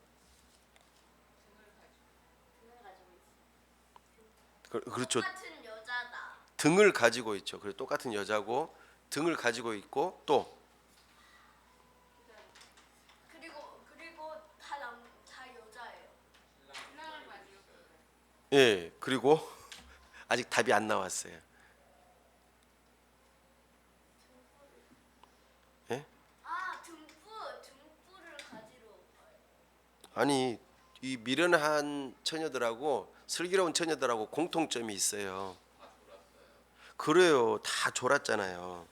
그렇죠. 똑같은 여자다. 등을 가지고 있죠. 그래 똑같은 여자고 등을 가지고 있고 또 그리고 다 여자예요. 예, 그리고 아직 답이 안 나왔어요. 예? 아, 등불을 가지러 가요. 아니 이 미련한 처녀들하고 슬기로운 처녀들하고 공통점이 있어요. 그래요. 다 졸았잖아요.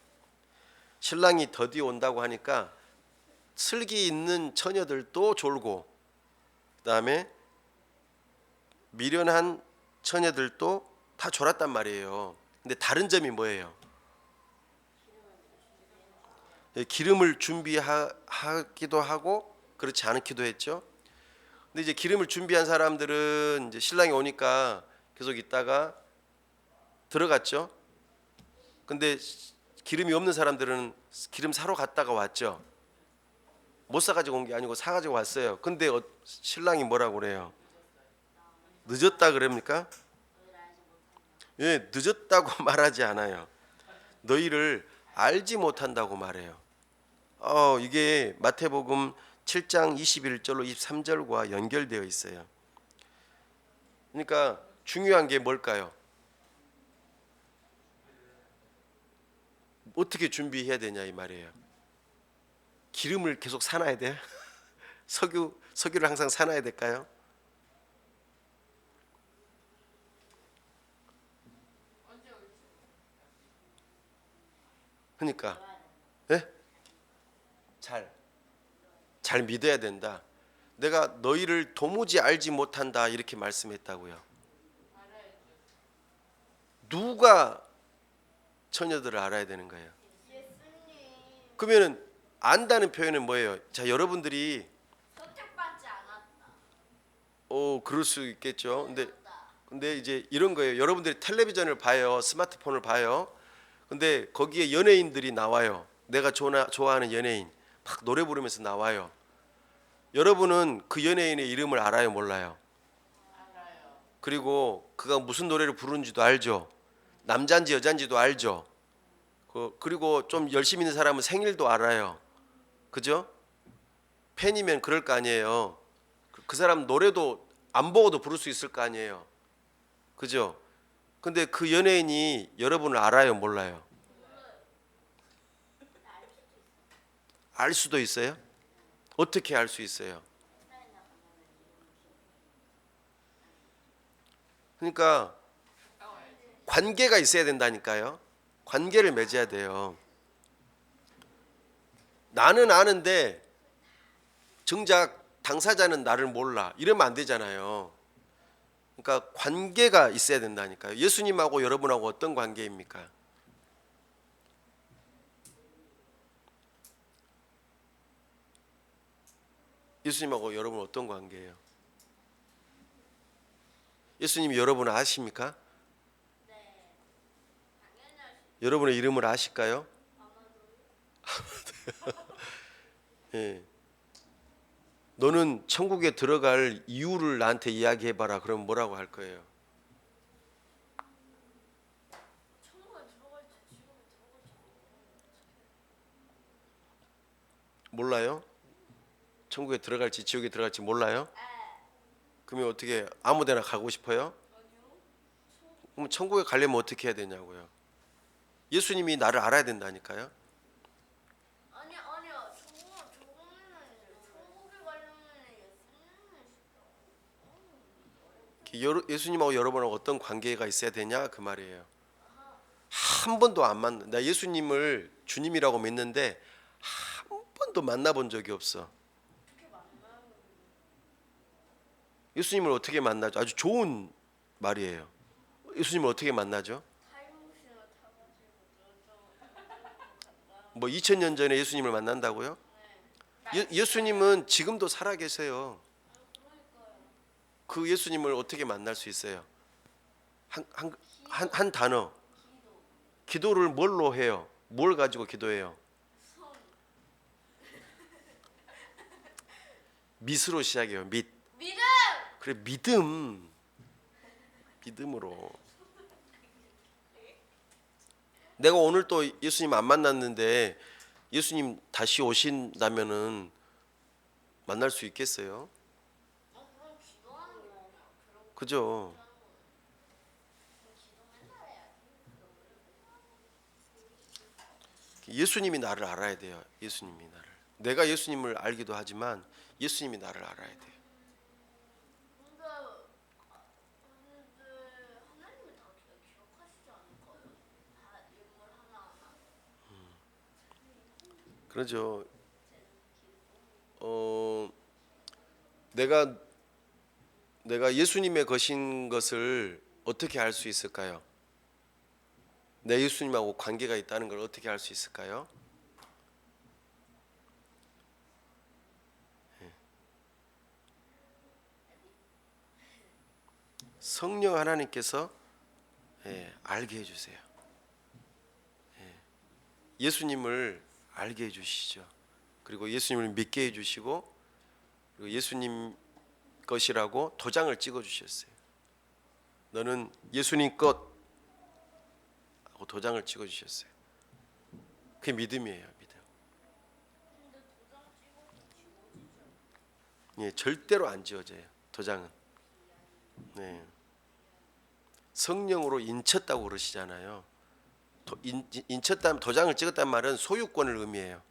신랑이 더디 온다고 하니까 슬기 있는 처녀들도 졸고 그다음에 미련한 처녀들도 다 졸았단 말이에요. 근데 다른 점이 뭐예요? 기름을 준비하기도 하고 그렇지 않기도 했죠. 근데 이제 기름을 준비한 사람들은 이제 신랑이 오니까 계속 있다가 들어갔죠. 근데 기름이 없는 사람들은 기름 사러 갔다가 왔죠. 못 사가지고 온 게 아니고 사가지고 왔어요. 근데 신랑이 뭐라고 그래요? 늦었다 그럽니까? 예, 늦었다고 말하지 않아요. 너희를 알지 못한다고 말해요. 이게 마태복음 7장 21절로 23절과 연결되어 있어요. 그러니까 중요한 게 뭘까요? 어떻게 준비해야 되냐 이 말이에요. 기름을 계속 사놔야 돼. 석유를 항상 사놔야 될까요? 언제 올지. 그러니까 예? 잘 믿어야 된다. 내가 너희를 도무지 알지 못한다 이렇게 말씀했다고요. 알아야죠. 누가 처녀들을 알아야 되는 거예요? 예수님 그러면은 안다는 표현은 뭐예요? 자, 여러분들이 선택받지 않았다. 그럴 수 있겠죠. 근데 이제 이런 거예요. 여러분들이 텔레비전을 봐요. 스마트폰을 봐요. 근데 거기에 연예인들이 나와요. 내가 좋아하는 연예인 막 노래 부르면서 나와요. 여러분은 그 연예인의 이름을 알아요, 몰라요? 알아요. 그리고 그가 무슨 노래를 부르는지도 알죠. 남자인지 여자인지도 알죠. 그리고 좀 열심히 있는 사람은 생일도 알아요. 그죠? 팬이면 그럴 거 아니에요. 그 사람 노래도 안 보고도 부를 수 있을 거 아니에요. 그죠? 근데 그 연예인이 여러분을 알아요, 몰라요? 알 수도 있어요? 어떻게 알 수 있어요? 그러니까 관계가 있어야 된다니까요. 관계를 맺어야 돼요. 나는 아는데 정작 당사자는 나를 몰라. 이러면 안 되잖아요. 그러니까 관계가 있어야 된다니까요. 예수님하고 여러분하고 어떤 관계입니까? 예수님하고 여러분 어떤 관계예요? 예수님이 여러분을 아십니까? 네. 당연히 하시. 여러분의 이름을 아실까요? 예. 너는 천국에 들어갈 이유를 나한테 이야기해봐라. 그럼 뭐라고 할 거예요? 천국에 들어갈지 지옥에 들어갈지 몰라요? 천국에 들어갈지 지옥에 들어갈지 몰라요? 에. 그러면 어떻게 아무데나 가고 싶어요? 아니요. 그럼 천국에 가려면 어떻게 해야 되냐고요? 예수님이 나를 알아야 된다니까요. 아니요. 천국에 가려면 예수님이시죠. 예수님하고 여러분하고 어떤 관계가 있어야 되냐 그 말이에요. 한 번도 안 만나. 나 예수님을 주님이라고 믿는데 한 번도 만나본 적이 없어. 어떻게 만나요? 예수님을 어떻게 만나죠? 아주 좋은 말이에요. 예수님을 어떻게 만나죠? 타임머신을 타가지고 뭐 2000년 전에 예수님을 만난다고요? 예수님은 지금도 살아 계세요. 그러니까요. 그 예수님을 어떻게 만날 수 있어요? 한 단어. 기도를 뭘로 해요? 뭘 가지고 기도해요? 밑으로 시작해요. 밑. 믿음. 그래 믿음. 믿음으로. 내가 오늘 또 예수님 안 만났는데 예수님 다시 오신다면은 만날 수 있겠어요? 그럼 기도하는 거예요. 그죠? 기도 맨날 해야지. 예수님이 나를 알아야 돼요. 예수님이 나를. 내가 예수님을 알기도 하지만 예수님이 나를 알아야 돼요. 근데 하나님은 다 기억하시지 않을까요? 다 인물 하나하나. 그러죠. 내가 예수님의 것인 것을 어떻게 알 수 있을까요? 내 예수님하고 관계가 있다는 걸 어떻게 알 수 있을까요? 성령 하나님께서 알게 해주세요. 예수님을 알게 해주시죠. 그리고 예수님을 믿게 해주시고 그리고 예수님 것이라고 도장을 찍어주셨어요. 너는 예수님 것 하고 도장을 찍어주셨어요. 그게 믿음이에요. 믿음. 근데 도장 찍어도 지워지죠. 예, 절대로 안 지워져요. 도장은. 네. 성령으로 인쳤다고 그러시잖아요. 인쳤다면 도장을 찍었단 말은 소유권을 의미해요.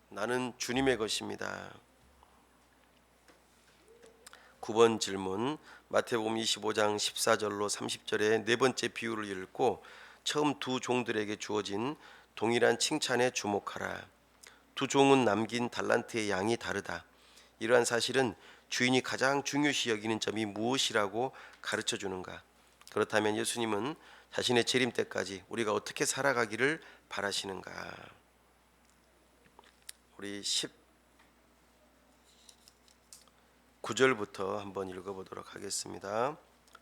나는 주님의 것입니다. 9번 질문, 마태복음 25장 14절로 30절의 네 번째 비유를 읽고 처음 두 종들에게 주어진 동일한 칭찬에 주목하라. 두 종은 남긴 달란트의 양이 다르다. 이러한 사실은 주인이 가장 중요시 여기는 점이 무엇이라고 가르쳐 주는가? 그렇다면 예수님은 자신의 재림 때까지 우리가 어떻게 살아가기를 바라시는가? 우리 19절부터 한번 읽어보도록 하겠습니다.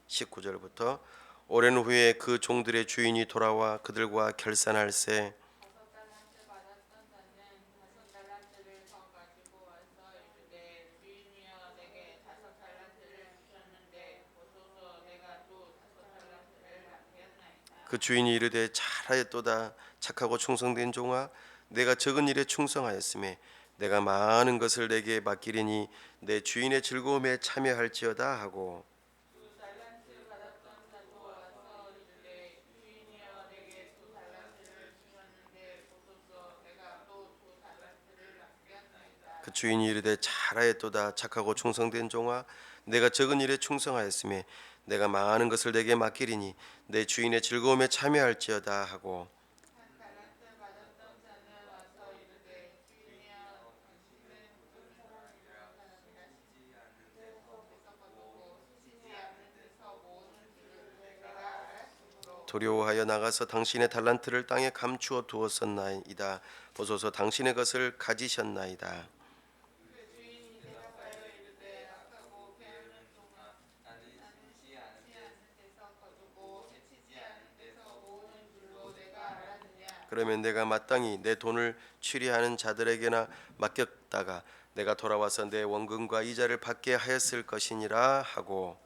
19절부터 오랜 후에 그 종들의 주인이 돌아와 그들과 결산할세. 5달란트 받았던 자는 5달란트를 더 가지고 와서 이르되 주인이여 내게 5달란트를 주셨는데 보소서 내가 또 5달란트를 남겼나이다. 그 주인이 이르되 잘하였도다 착하고 충성된 종아 내가 적은 일에 충성하였음에 내가 많은 것을 내게 맡기리니 내 주인의 즐거움에 참여할지어다 하고 2달란트 받았던 자도 와서 이르되 주인이여 내게 2달란트를 주셨는데 보소서 내가 또 2달란트를 남겼나이다. 그 주인이 이르되 잘하였도다 착하고 충성된 종아 내가 적은 일에 충성하였음에 내가 많은 것을 내게 맡기리니 내 주인의 즐거움에 참여할지어다 하고 1달란트 받았던 자는 와서 이르되 주인이여 당신은 그 사람이라 하나님이라 시지에서 거두고 시지 않는 데서 모으는 줄을 내가 알았으므로 두려워하여 나가서 당신의 달란트를 땅에 감추어 두었었나이다. 보소서 당신의 것을 가지셨나이다. 그 주인이 대답하여 이르되 악하고 게으른 종아 나는 시지 않는 데서 거두고 해치지 않는 데서 모으는 줄로 내가 알았느냐. 그러면 내가 마땅히 내 돈을 취리하는 자들에게나 맡겼다가 내가 돌아와서 내 원금과 이자를 받게 하였을 것이니라 하고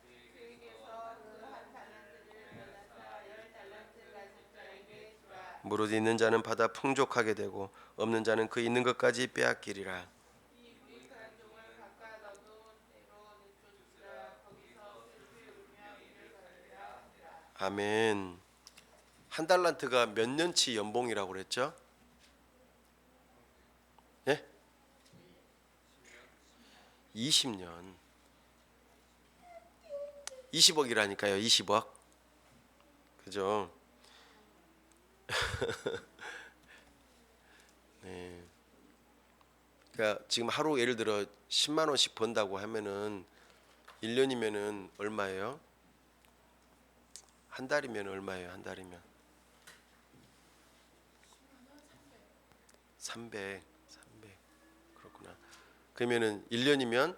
그에게서 그 1달란트를 빼앗아 10달란트 가진 자에게 주라. 무릇 있는 자는 받아 풍족하게 되고 없는 자는 그 있는 것까지 빼앗기리라. 이 유익한 종을 각각 얻어온 대로 내쫓으라. 거기서 슬피 울며 이를 갈리라 하니라. 아멘. 한 달란트가 몇 년치 연봉이라고 그랬죠? 예? 20년. 20억이라니까요. 20억. 그죠? 네. 그러니까 지금 하루 예를 들어 10만 원씩 번다고 하면은 1년이면은 얼마예요? 한 달이면 얼마예요? 한 달이면 300. 그렇구나. 그러면은 1년이면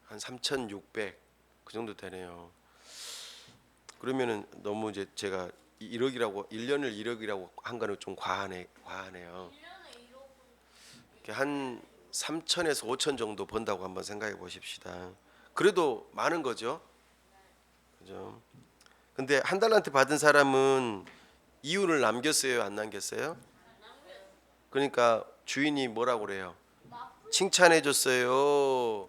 한 3,600 그 정도 되네요. 그러면은 너무 이제 제가 1억이라고 1년을 1억이라고 한 거는 좀 과하네요. 1년에 1억 이렇게 한 3천에서 5천 정도 번다고 한번 생각해 보십시다. 그래도 많은 거죠. 그죠? 근데 한 달란트 받은 사람은 이윤을 남겼어요, 안 남겼어요? 그러니까 주인이 뭐라고 그래요? 칭찬해 줬어요.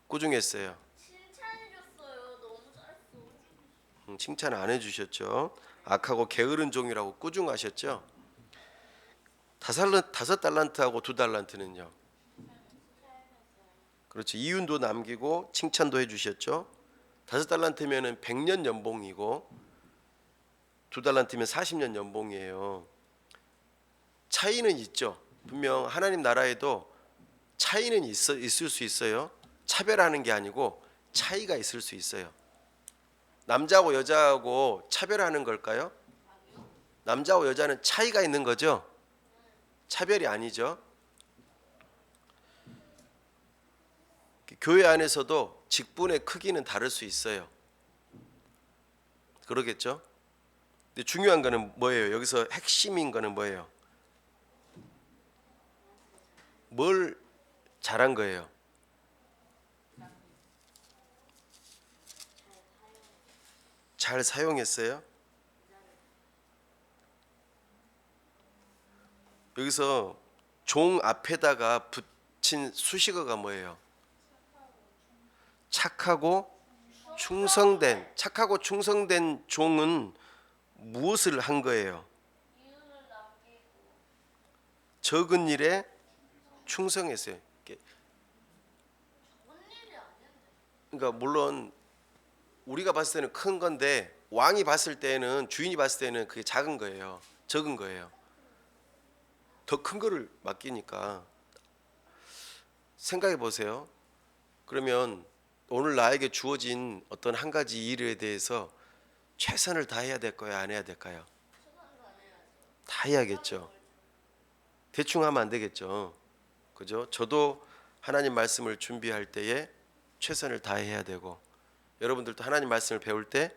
꾸중했어요. 칭찬해줬어요. 너무 잘했어. 칭찬 안 해주셨죠. 악하고 게으른 종이라고 꾸중하셨죠. 5달란트하고 2달란트는요. 그렇죠. 이윤도 남기고 칭찬도 해주셨죠. 5달란트면은 100년 연봉이고 2달란트면 40년 연봉이에요. 차이는 있죠. 분명 하나님 나라에도 차이는 있을 수 있어요. 차별하는 게 아니고 차이가 있을 수 있어요. 남자하고 여자하고 차별하는 걸까요? 남자하고 여자는 차이가 있는 거죠. 차별이 아니죠. 교회 안에서도 직분의 크기는 다를 수 있어요. 그러겠죠? 근데 중요한 거는 뭐예요? 여기서 핵심인 거는 뭐예요? 뭘 잘한 거예요? 잘 사용했어요? 여기서 종 앞에다가 붙인 수식어가 뭐예요? 착하고 충성된 종은 무엇을 한 거예요? 이윤을 남기고 적은 일에 충성했어요. 이렇게 그러니까 물론 우리가 봤을 때는 큰 건데 왕이 봤을 때는 주인이 봤을 때는 그게 작은 거예요. 적은 거예요. 더 큰 거를 맡기니까 생각해 보세요. 그러면 오늘 나에게 주어진 어떤 한 가지 일에 대해서 최선을 다해야 될 거야, 안 해야 될까요? 다 해야겠죠. 대충 하면 안 되겠죠. 그죠? 저도 하나님 말씀을 준비할 때에 최선을 다해야 되고, 여러분들도 하나님 말씀을 배울 때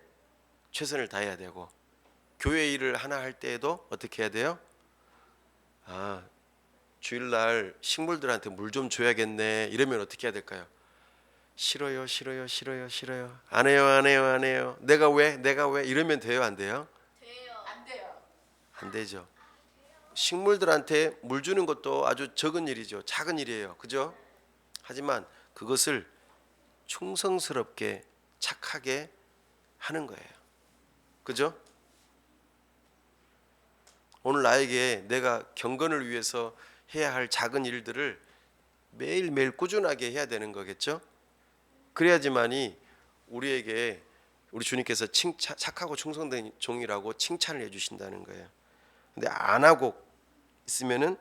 최선을 다해야 되고, 교회 일을 하나 할 때에도 어떻게 해야 돼요? 아, 주일날 식물들한테 물 좀 줘야겠네. 이러면 어떻게 해야 될까요? 싫어요, 싫어요, 싫어요, 싫어요. 안 해요, 안 해요, 안 해요. 내가 왜? 내가 왜? 이러면 돼요, 안 돼요? 돼요. 안 돼요. 안 되죠. 식물들한테 물 주는 것도 아주 적은 일이죠. 작은 일이에요. 그죠? 하지만 그것을 충성스럽게 착하게 하는 거예요. 그죠? 오늘 나에게 내가 경건을 위해서 해야 할 작은 일들을 매일매일 꾸준하게 해야 되는 거겠죠? 그래야지만이 우리에게 우리 주님께서 착하고 충성된 종이라고 칭찬을 해주신다는 거예요. 근데 안 하고 있으면은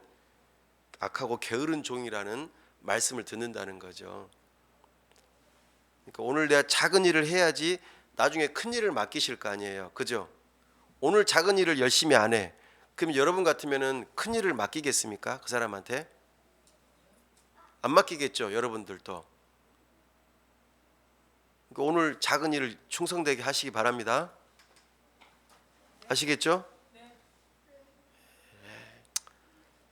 악하고 게으른 종이라는 말씀을 듣는다는 거죠. 그러니까 오늘 내가 작은 일을 해야지 나중에 큰 일을 맡기실 거 아니에요. 그죠? 오늘 작은 일을 열심히 안 해. 그럼 여러분 같으면은 큰 일을 맡기겠습니까? 그 사람한테? 안 맡기겠죠, 여러분들도. 그러니까 오늘 작은 일을 충성되게 하시기 바랍니다. 아시겠죠?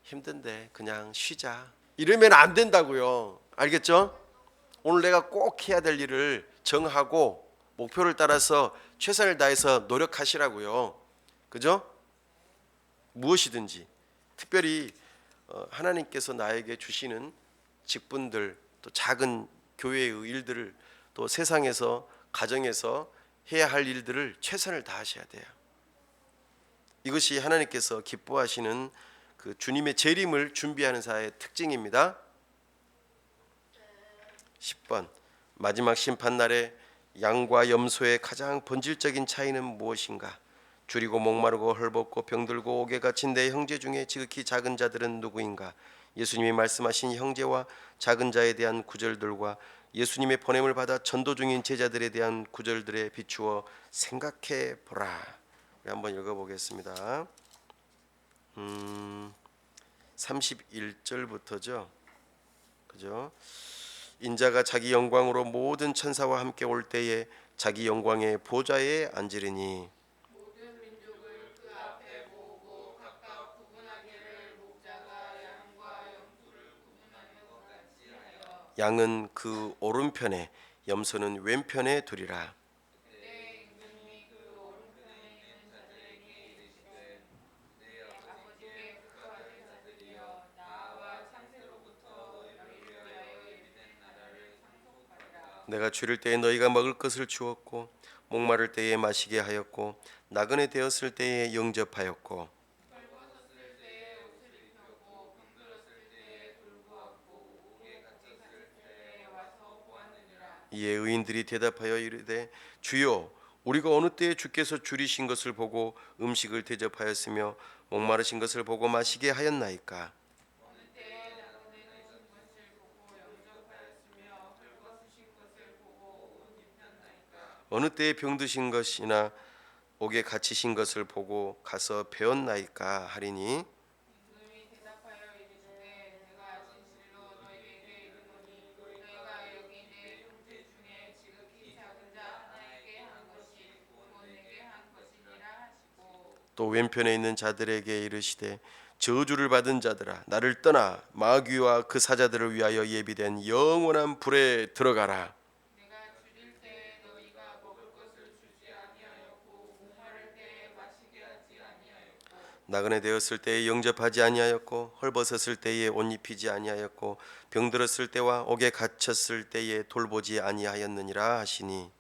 힘든데 그냥 쉬자. 이러면 안 된다고요. 알겠죠? 오늘 내가 꼭 해야 될 일을 정하고 목표를 따라서 최선을 다해서 노력하시라고요. 그죠? 무엇이든지 특별히 하나님께서 나에게 주시는 직분들, 또 작은 교회의 일들을, 또 세상에서 가정에서 해야 할 일들을 최선을 다하셔야 돼요. 이것이 하나님께서 기뻐하시는 그 주님의 재림을 준비하는 자의 특징입니다. 10번 마지막 심판날에 양과 염소의 가장 본질적인 차이는 무엇인가? 줄이고 목마르고 헐벗고 병들고 옥에 갇힌 내 형제 중에 지극히 작은 자들은 누구인가? 예수님이 말씀하신 형제와 작은 자에 대한 구절들과 예수님의 보냄을 받아 전도 중인 제자들에 대한 구절들에 비추어 생각해 보라. 한번 읽어보겠습니다. 31절부터죠. 그죠? 인자가 자기 영광으로 모든 천사와 함께 올 때에 자기 영광의 보좌에 앉으리니 모든 민족을 그 앞에 모으고 각각 구분하기를 목자가 양과 염소를 구분하는 것 같이 하여 양은 그 오른편에 염소는 왼편에 두리라. 그때 임금이 그 오른편에 있는 자들에게 이르시되 내 아버지께 극복하는 자들이여 나와 창세로부터 너희를 위하여 예비된 나라를 상속하리라. 내가 줄일 때에 너희가 먹을 것을 주었고 목마를 때에 마시게 하였고 나그네 되었을 때에 영접하였고 헐벗었을 때에 옷을 입혔고 병들었을 때에 돌보았고 옥에 갇혔을 때에 와서 보았느니라. 이에 의인들이 대답하여 이르되 주여 우리가 어느 때에 주께서 줄이신 것을 보고 음식을 대접하였으며 목마르신 것을 보고 마시게 하였나이까? 어느 때에 나그네 되신 것을 보고 영접하였으며 헐벗으신 것을 보고 옷 입혔나이까. 어느 때에 병드신 것이나 옥에 갇히신 것을 보고 가서 배웠나이까 하리니 임금이 대답하여 이르시되 내가 진실로 너희에게 이르노니 너희가 여기 내 형제 중에 지극히 작은 자 하나에게 한 것이 곧 내게 한 것이니라 하시고 또 왼편에 있는 자들에게 이르시되 저주를 받은 자들아 나를 떠나 마귀와 그 사자들을 위하여 예비된 영원한 불에 들어가라. 내가 줄일 때에 너희가 먹을 것을 주지 아니하였고 목마를 때에 마시게 하지 아니하였고 나그네 되었을 때에 영접하지 아니하였고 헐벗었을 때에 옷 입히지 아니하였고 병들었을 때와 옥에 갇혔을 때에 돌보지 아니하였느니라 하시니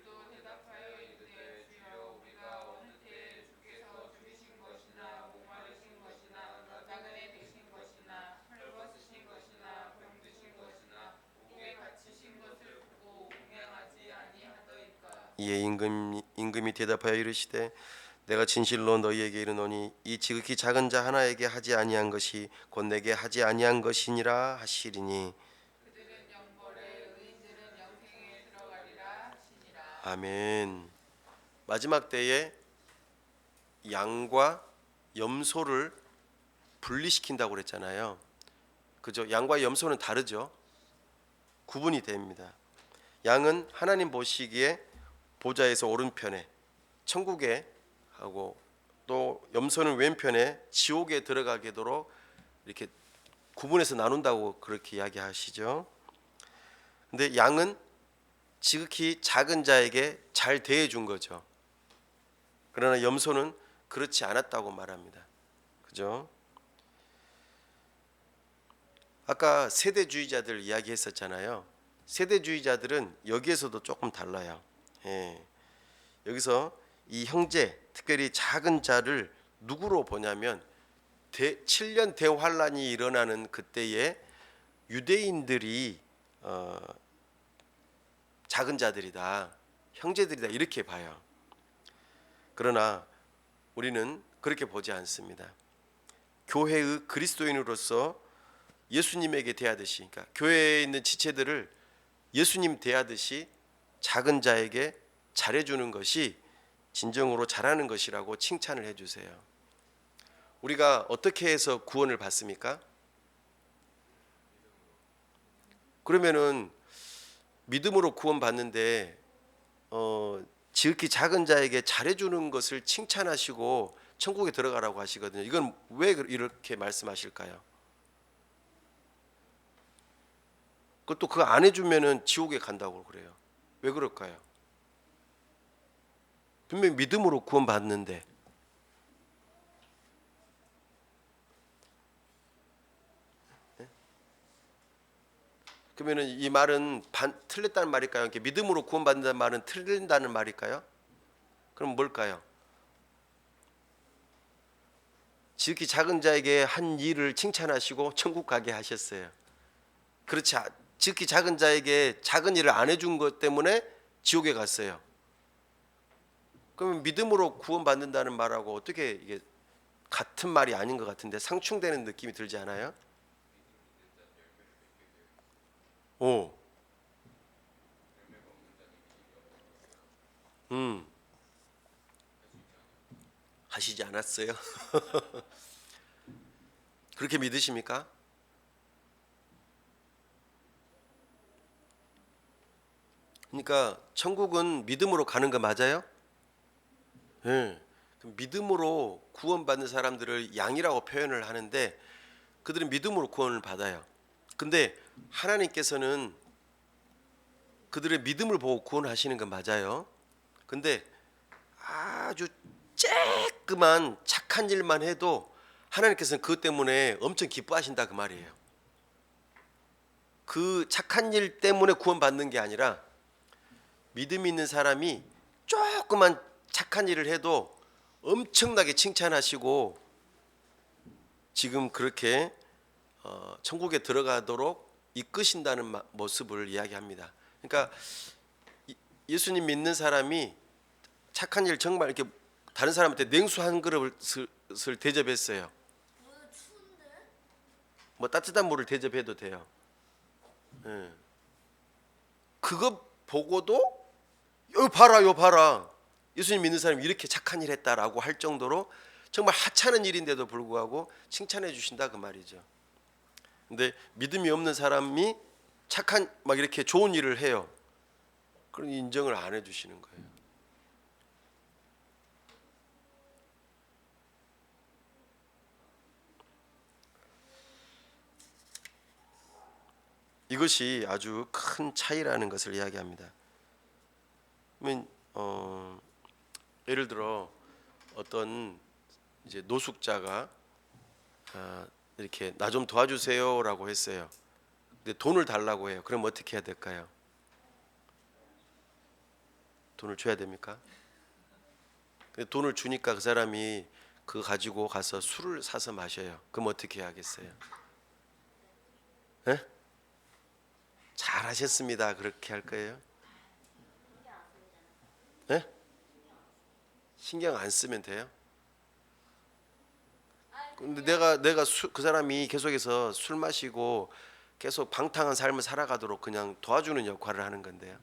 또 대답하여 이르되 주여 우리가 어느 때에 주께서 줄이신 것이나 목마르신 것이나 나그네 되신 것이나 헐벗으신 것이나 병드신 것이나 옥에 갇히신 것을 보고 옥에 이에 임금이 대답하여 이르시되 내가 진실로 너희에게 이르노니 이 지극히 작은 자 하나에게 하지 아니한 것이 곧 내게 하지 아니한 것이니라 하시리니. 그들은 영벌에 의인들은 영생에 들어가리라 하시니라. 아멘. 마지막 때에 양과 염소를 분리시킨다고 그랬잖아요. 그죠? 양과 염소는 다르죠. 구분이 됩니다. 양은 하나님 보시기에 보좌에서 오른편에 천국에 하고, 또 염소는 왼편에 지옥에 들어가게도록 이렇게 구분해서 나눈다고 그렇게 이야기하시죠. 근데 양은 지극히 작은 자에게 잘 대해 준 거죠. 그러나 염소는 그렇지 않았다고 말합니다. 그죠? 아까 세대주의자들 이야기했었잖아요. 세대주의자들은 여기에서도 조금 달라요. 여기서 이 형제, 특별히 작은 자를 누구로 보냐면 7년 대환란이 일어나는 그때에 유대인들이 작은 자들이다, 형제들이다 이렇게 봐요. 그러나 우리는 그렇게 보지 않습니다. 교회의 그리스도인으로서 예수님에게 대하듯이, 그러니까 교회에 있는 지체들을 예수님 대하듯이 작은 자에게 잘해주는 것이 진정으로 잘하는 것이라고 칭찬을 해주세요. 우리가 어떻게 해서 구원을 받습니까? 그러면은 믿음으로 구원받는데 지극히 작은 자에게 잘해주는 것을 칭찬하시고 천국에 들어가라고 하시거든요. 이건 왜 이렇게 말씀하실까요? 그것도 그거 안 해주면은 지옥에 간다고 그래요. 왜 그럴까요? 분명히 믿음으로 구원받는데. 그러면은 이 말은 틀렸다는 말일까요? 이렇게 믿음으로 구원받는다는 말은 틀린다는 말일까요? 그럼 뭘까요? 지극히 작은 자에게 한 일을 칭찬하시고 천국 가게 하셨어요. 그렇지, 지극히 작은 자에게 작은 일을 안 해준 것 때문에 지옥에 갔어요. 그러면 믿음으로 구원받는다는 말하고 어떻게 이게 같은 말이 아닌 것 같은데 상충되는 느낌이 들지 않아요? 오. 하시지 않았어요? 그렇게 믿으십니까? 그러니까 천국은 믿음으로 가는 거 맞아요? 네. 믿음으로 구원받는 사람들을 양이라고 표현을 하는데 그들은 믿음으로 구원을 받아요. 근데 하나님께서는 그들의 믿음을 보고 구원하시는 건 맞아요. 근데 아주 쬐끄만 착한 일만 해도 하나님께서는 그것 때문에 엄청 기뻐하신다 그 말이에요. 그 착한 일 때문에 구원받는 게 아니라 믿음 있는 사람이 조그만 착한 일을 해도 엄청나게 칭찬하시고 지금 그렇게 천국에 들어가도록 이끄신다는 모습을 이야기합니다. 그러니까 예수님 믿는 사람이 착한 일 정말 이렇게 다른 사람한테 냉수 한 그릇을 대접했어요. 오늘 추운데? 뭐 따뜻한 물을 대접해도 돼요. 그거 보고도 요 봐라 요 봐라 예수님 믿는 사람이 이렇게 착한 일 했다라고 할 정도로 정말 하찮은 일인데도 불구하고 칭찬해 주신다 그 말이죠. 근데 믿음이 없는 사람이 착한 막 이렇게 좋은 일을 해요. 그런 인정을 안 해주시는 거예요. 이것이 아주 큰 차이라는 것을 이야기합니다. 예를 들어 어떤 이제 노숙자가 이렇게 나 좀 도와주세요라고 했어요. 근데 돈을 달라고 해요. 그럼 어떻게 해야 될까요? 돈을 줘야 됩니까? 근데 돈을 주니까 그 사람이 그거 가지고 가서 술을 사서 마셔요. 그럼 어떻게 해야겠어요? 네? 잘하셨습니다. 그렇게 할 거예요? 신경 안 쓰면 돼요. 아니, 근데 그냥 내가 그 사람이 계속해서 술 마시고 계속 방탕한 삶을 살아가도록 그냥 도와주는 역할을 하는 건데요.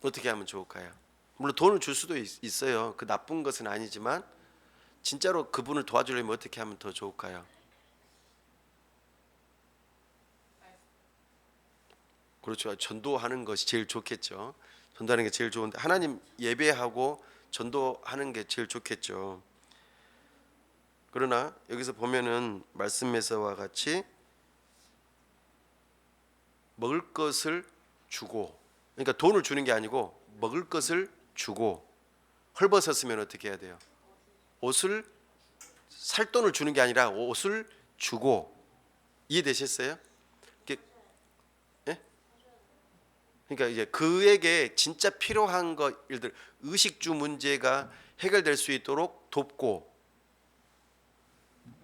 어떻게 하면 좋을까요? 물론 돈을 줄 수도 있어요. 그 나쁜 것은 아니지만 진짜로 그분을 도와주려면 어떻게 하면 더 좋을까요? 그렇죠. 전도하는 것이 제일 좋겠죠. 전도하는 게 제일 좋은데 하나님 예배하고 전도하는 게 제일 좋겠죠. 그러나 여기서 보면은 말씀에서와 같이 먹을 것을 주고, 그러니까 돈을 주는 게 아니고 먹을 것을 주고, 헐벗었으면 어떻게 해야 돼요? 옷을 살 돈을 주는 게 아니라 옷을 주고. 이해되셨어요? 이게, 예? 그러니까 이제 그에게 진짜 필요한 것, 예를 들어 의식주 문제가 해결될 수 있도록 돕고,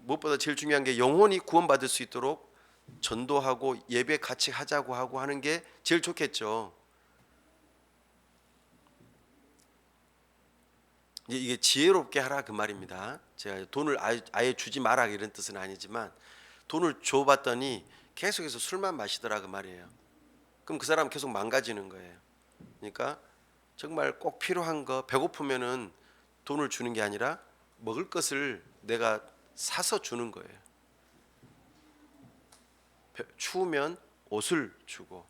무엇보다 제일 중요한 게 영혼이 구원받을 수 있도록 전도하고 예배 같이 하자고 하고 하는 게 제일 좋겠죠. 이게 지혜롭게 하라 그 말입니다. 제가 돈을 아예 주지 마라 이런 뜻은 아니지만 돈을 줘봤더니 계속해서 술만 마시더라 그 말이에요. 그럼 그 사람 계속 망가지는 거예요. 그러니까 정말 꼭 필요한 거, 배고프면은 돈을 주는 게 아니라 먹을 것을 내가 사서 주는 거예요. 추우면 옷을 주고,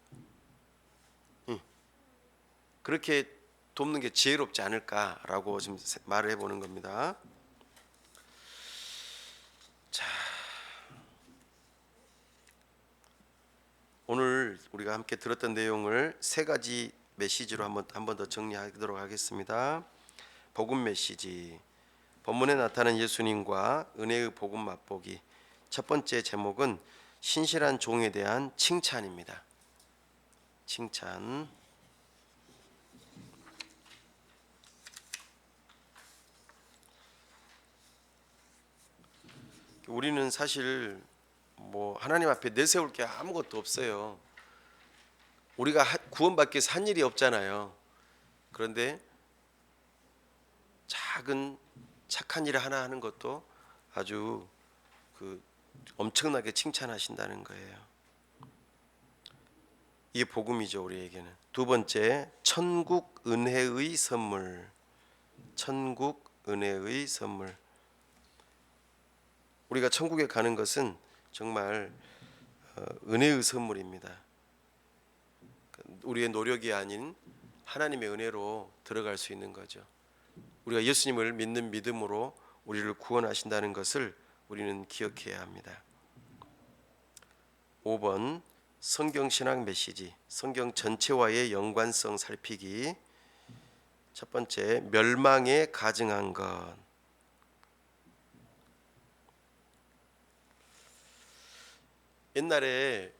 그렇게 돕는 게 지혜롭지 않을까라고 지금 말을 해보는 겁니다. 자, 오늘 우리가 함께 들었던 내용을 세 가지 메시지로 한 번 더 정리하도록 하겠습니다. 복음 메시지, 본문에 나타난 예수님과 은혜의 복음 맛보기. 첫 번째 제목은 신실한 종에 대한 칭찬입니다. 칭찬. 우리는 사실 뭐 하나님 앞에 내세울 게 아무것도 없어요. 우리가 구원받기 위해서 한 일이 없잖아요. 그런데 작은 착한 일 하나 하는 것도 아주 엄청나게 칭찬하신다는 거예요. 이게 복음이죠, 우리에게는. 두 번째, 천국 은혜의 선물. 천국 은혜의 선물. 우리가 천국에 가는 것은 정말 은혜의 선물입니다. 우리의 노력이 아닌 하나님의 은혜로 들어갈 수 있는 거죠. 우리가 예수님을 믿는 믿음으로 우리를 구원하신다는 것을 우리는 기억해야 합니다. 5번, 성경신학 메시지, 성경 전체와의 연관성 살피기. 첫 번째, 멸망에 가증한 것. 옛날에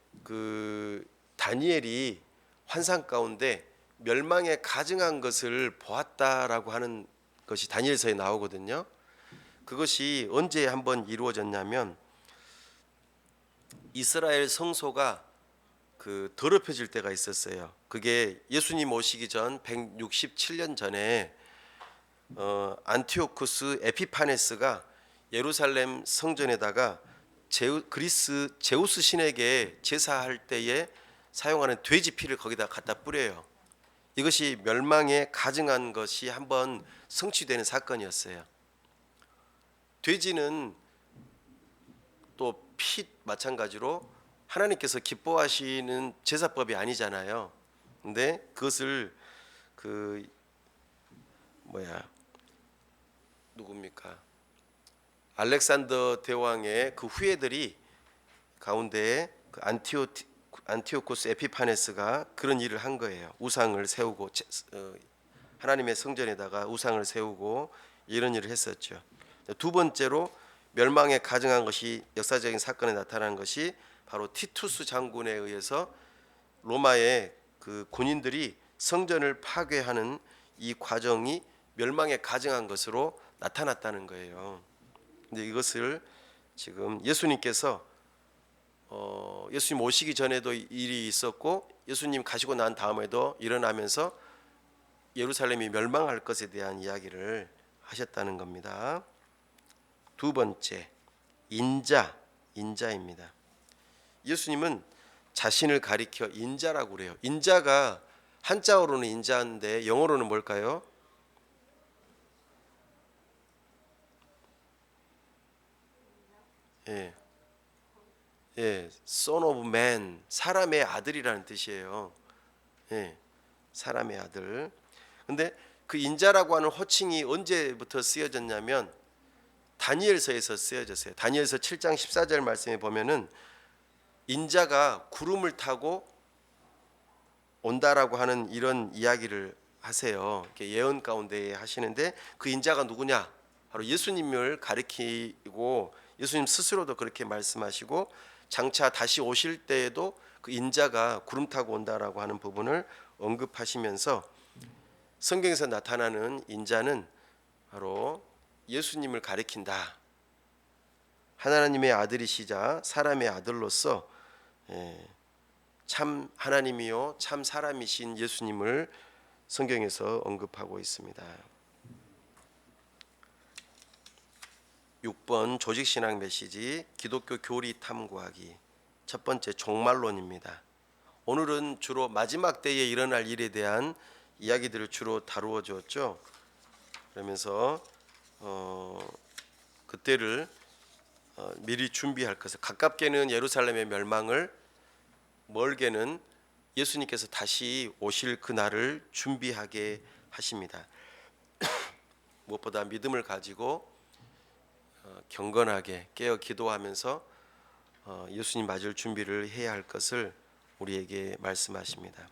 다니엘이 환상 가운데 멸망에 가증한 것을 보았다라고 하는 것이 다니엘서에 나오거든요. 그것이 언제 한번 이루어졌냐면 이스라엘 성소가 더럽혀질 때가 있었어요. 그게 예수님 오시기 전 167년 전에 안티오쿠스 에피파네스가 예루살렘 성전에다가 그리스 제우스 신에게 제사할 때에 사용하는 돼지 피를 거기다 갖다 뿌려요. 이것이 멸망에 가증한 것이 한번 성취되는 사건이었어요. 돼지는 또 피 마찬가지로 하나님께서 기뻐하시는 제사법이 아니잖아요. 근데 그것을 누굽니까? 알렉산더 대왕의 그 후예들이 가운데 안티오코스 에피파네스가 그런 일을 한 거예요. 우상을 세우고 하나님의 성전에다가 우상을 세우고 이런 일을 했었죠. 두 번째로 멸망에 가증한 것이 역사적인 사건에 나타난 것이 바로 티투스 장군에 의해서 로마의 군인들이 성전을 파괴하는 이 과정이 멸망에 가증한 것으로 나타났다는 거예요. 근데 이것을 지금 예수님께서 예수님 오시기 전에도 일이 있었고 예수님 가시고 난 다음에도 일어나면서 예루살렘이 멸망할 것에 대한 이야기를 하셨다는 겁니다. 두 번째, 인자입니다. 예수님은 자신을 가리켜 인자라고 그래요. 인자가 한자어로는 인자인데 영어로는 뭘까요? Son of Man, 사람의 아들이라는 뜻이에요. 사람의 아들. 근데 그 인자라고 하는 호칭이 언제부터 쓰여졌냐면 다니엘서에서 쓰여졌어요. 다니엘서 7장 14절 말씀에 보면은 인자가 구름을 타고 온다라고 하는 이런 이야기를 하세요. 이렇게 예언 가운데 하시는데 그 인자가 누구냐? 바로 예수님을 가리키고 예수님 스스로도 그렇게 말씀하시고 장차 다시 오실 때에도 그 인자가 구름 타고 온다라고 하는 부분을 언급하시면서 성경에서 나타나는 인자는 바로 예수님을 가리킨다. 하나님의 아들이시자 사람의 아들로서 참 하나님이요 참 사람이신 예수님을 성경에서 언급하고 있습니다. 6번 조직신앙 메시지 기독교 교리 탐구하기. 첫 번째 종말론입니다. 오늘은 주로 마지막 때에 일어날 일에 대한 이야기들을 주로 다루어 주었죠. 그러면서 그때를 미리 준비할 것을, 가깝게는 예루살렘의 멸망을, 멀게는 예수님께서 다시 오실 그날을 준비하게 하십니다. 무엇보다 믿음을 가지고 경건하게 깨어 기도하면서 예수님 맞을 준비를 해야 할 것을 우리에게 말씀하십니다.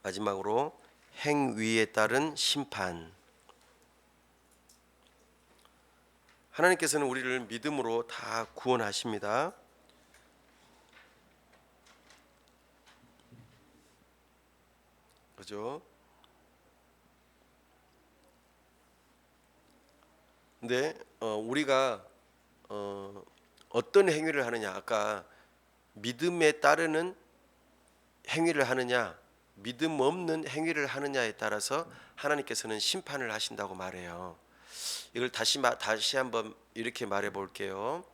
마지막으로 행위에 따른 심판. 하나님께서는 우리를 믿음으로 다 구원하십니다. 그죠? 근데 우리가 어떤 행위를 하느냐, 아까 믿음에 따르는 행위를 하느냐, 믿음 없는 행위를 하느냐에 따라서 하나님께서는 심판을 하신다고 말해요. 이걸 다시 한번 이렇게 말해 볼게요.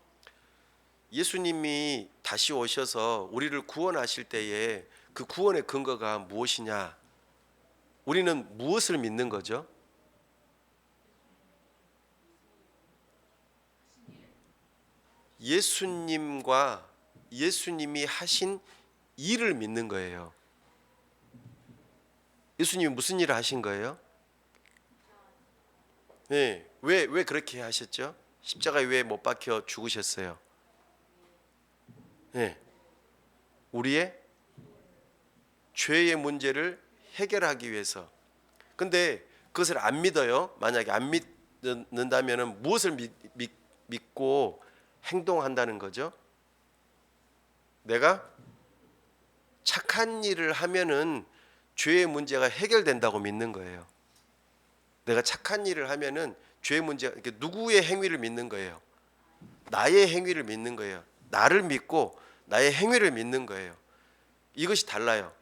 예수님이 다시 오셔서 우리를 구원하실 때에 그 구원의 근거가 무엇이냐? 우리는 무엇을 믿는 거죠? 예수님과 예수님이 하신 일을 믿는 거예요. 예수님이 무슨 일을 하신 거예요? 왜 그렇게 하셨죠? 십자가에 왜 못 박혀 죽으셨어요? 우리의 죄의 문제를 해결하기 위해서. 근데 그것을 안 믿어요. 만약에 안 믿는다면 무엇을 믿고 행동한다는 거죠? 내가 착한 일을 하면은 죄의 문제가 해결된다고 믿는 거예요. 내가 착한 일을 하면은 죄의 문제가, 누구의 행위를 믿는 거예요? 나의 행위를 믿는 거예요. 나를 믿고 나의 행위를 믿는 거예요. 이것이 달라요.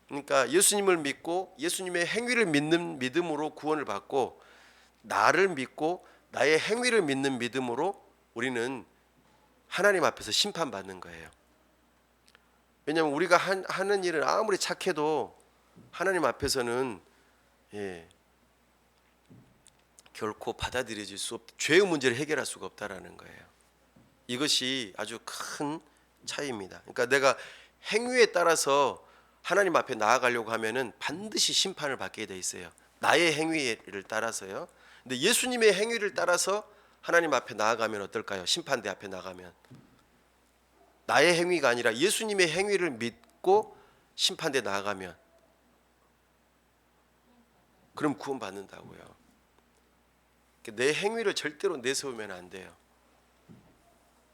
그러니까 예수님을 믿고 예수님의 행위를 믿는 믿음으로 구원을 받고, 나를 믿고 나의 행위를 믿는 믿음으로 우리는 하나님 앞에서 심판받는 거예요. 왜냐하면 우리가 하는 일은 아무리 착해도 하나님 앞에서는 결코 받아들여질 수 없다. 죄의 문제를 해결할 수가 없다라는 거예요. 이것이 아주 큰 차이입니다. 그러니까 내가 행위에 따라서 하나님 앞에 나아가려고 하면은 반드시 심판을 받게 돼 있어요. 나의 행위를 따라서요. 근데 예수님의 행위를 따라서 하나님 앞에 나아가면 어떨까요? 심판대 앞에 나가면 나의 행위가 아니라 예수님의 행위를 믿고 심판대 나아가면, 그럼 구원받는다고요. 내 행위를 절대로 내세우면 안 돼요.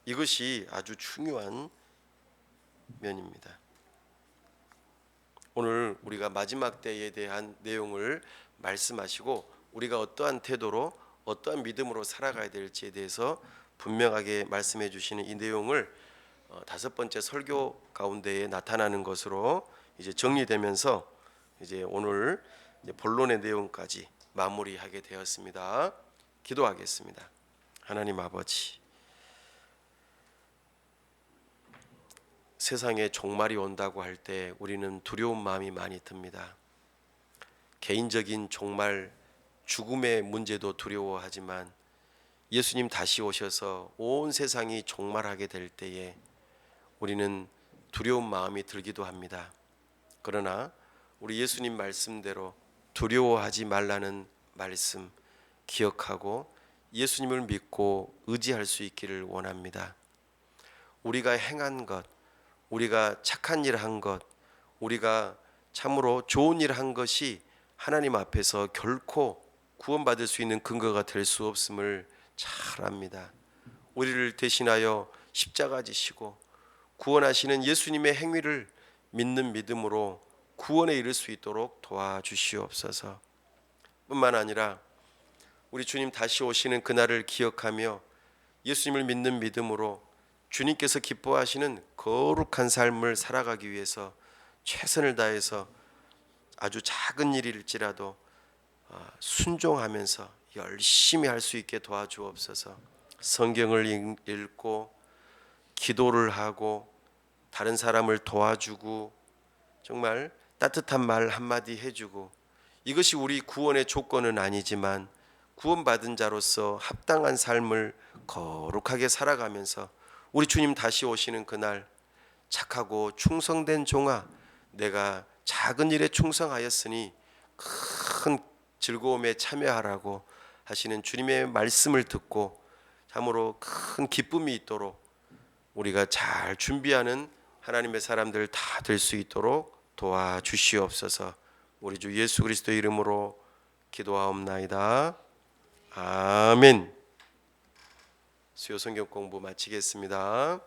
이것이 아주 중요한 면입니다. 오늘 우리가 마지막 때에 대한 내용을 말씀하시고 우리가 어떠한 태도로 어떠한 믿음으로 살아가야 될지에 대해서 분명하게 말씀해 주시는 이 내용을 5번째 설교 가운데에 나타나는 것으로 이제 정리되면서 이제 오늘 이제 본론의 내용까지 마무리하게 되었습니다. 기도하겠습니다. 하나님 아버지, 세상에 종말이 온다고 할 때 우리는 두려운 마음이 많이 듭니다. 개인적인 종말, 죽음의 문제도 두려워하지만 예수님 다시 오셔서 온 세상이 종말하게 될 때에 우리는 두려운 마음이 들기도 합니다. 그러나 우리 예수님 말씀대로 두려워하지 말라는 말씀 기억하고 예수님을 믿고 의지할 수 있기를 원합니다. 우리가 행한 것, 우리가 착한 일 한 것, 우리가 참으로 좋은 일 한 것이 하나님 앞에서 결코 구원받을 수 있는 근거가 될 수 없음을 잘 압니다. 우리를 대신하여 십자가 지시고 구원하시는 예수님의 행위를 믿는 믿음으로 구원에 이를 수 있도록 도와주시옵소서. 뿐만 아니라 우리 주님 다시 오시는 그날을 기억하며 예수님을 믿는 믿음으로 주님께서 기뻐하시는 거룩한 삶을 살아가기 위해서 최선을 다해서 아주 작은 일일지라도 순종하면서 열심히 할 수 있게 도와주옵소서. 성경을 읽고 기도를 하고 다른 사람을 도와주고 정말 따뜻한 말 한마디 해주고, 이것이 우리 구원의 조건은 아니지만 구원받은 자로서 합당한 삶을 거룩하게 살아가면서 우리 주님 다시 오시는 그날 착하고 충성된 종아, 내가 작은 일에 충성하였으니 큰 즐거움에 참여하라고 하시는 주님의 말씀을 듣고 참으로 큰 기쁨이 있도록 우리가 잘 준비하는 하나님의 사람들 다 될 수 있도록 도와주시옵소서. 우리 주 예수 그리스도의 이름으로 기도하옵나이다. 아멘. 수요 성경 공부 마치겠습니다.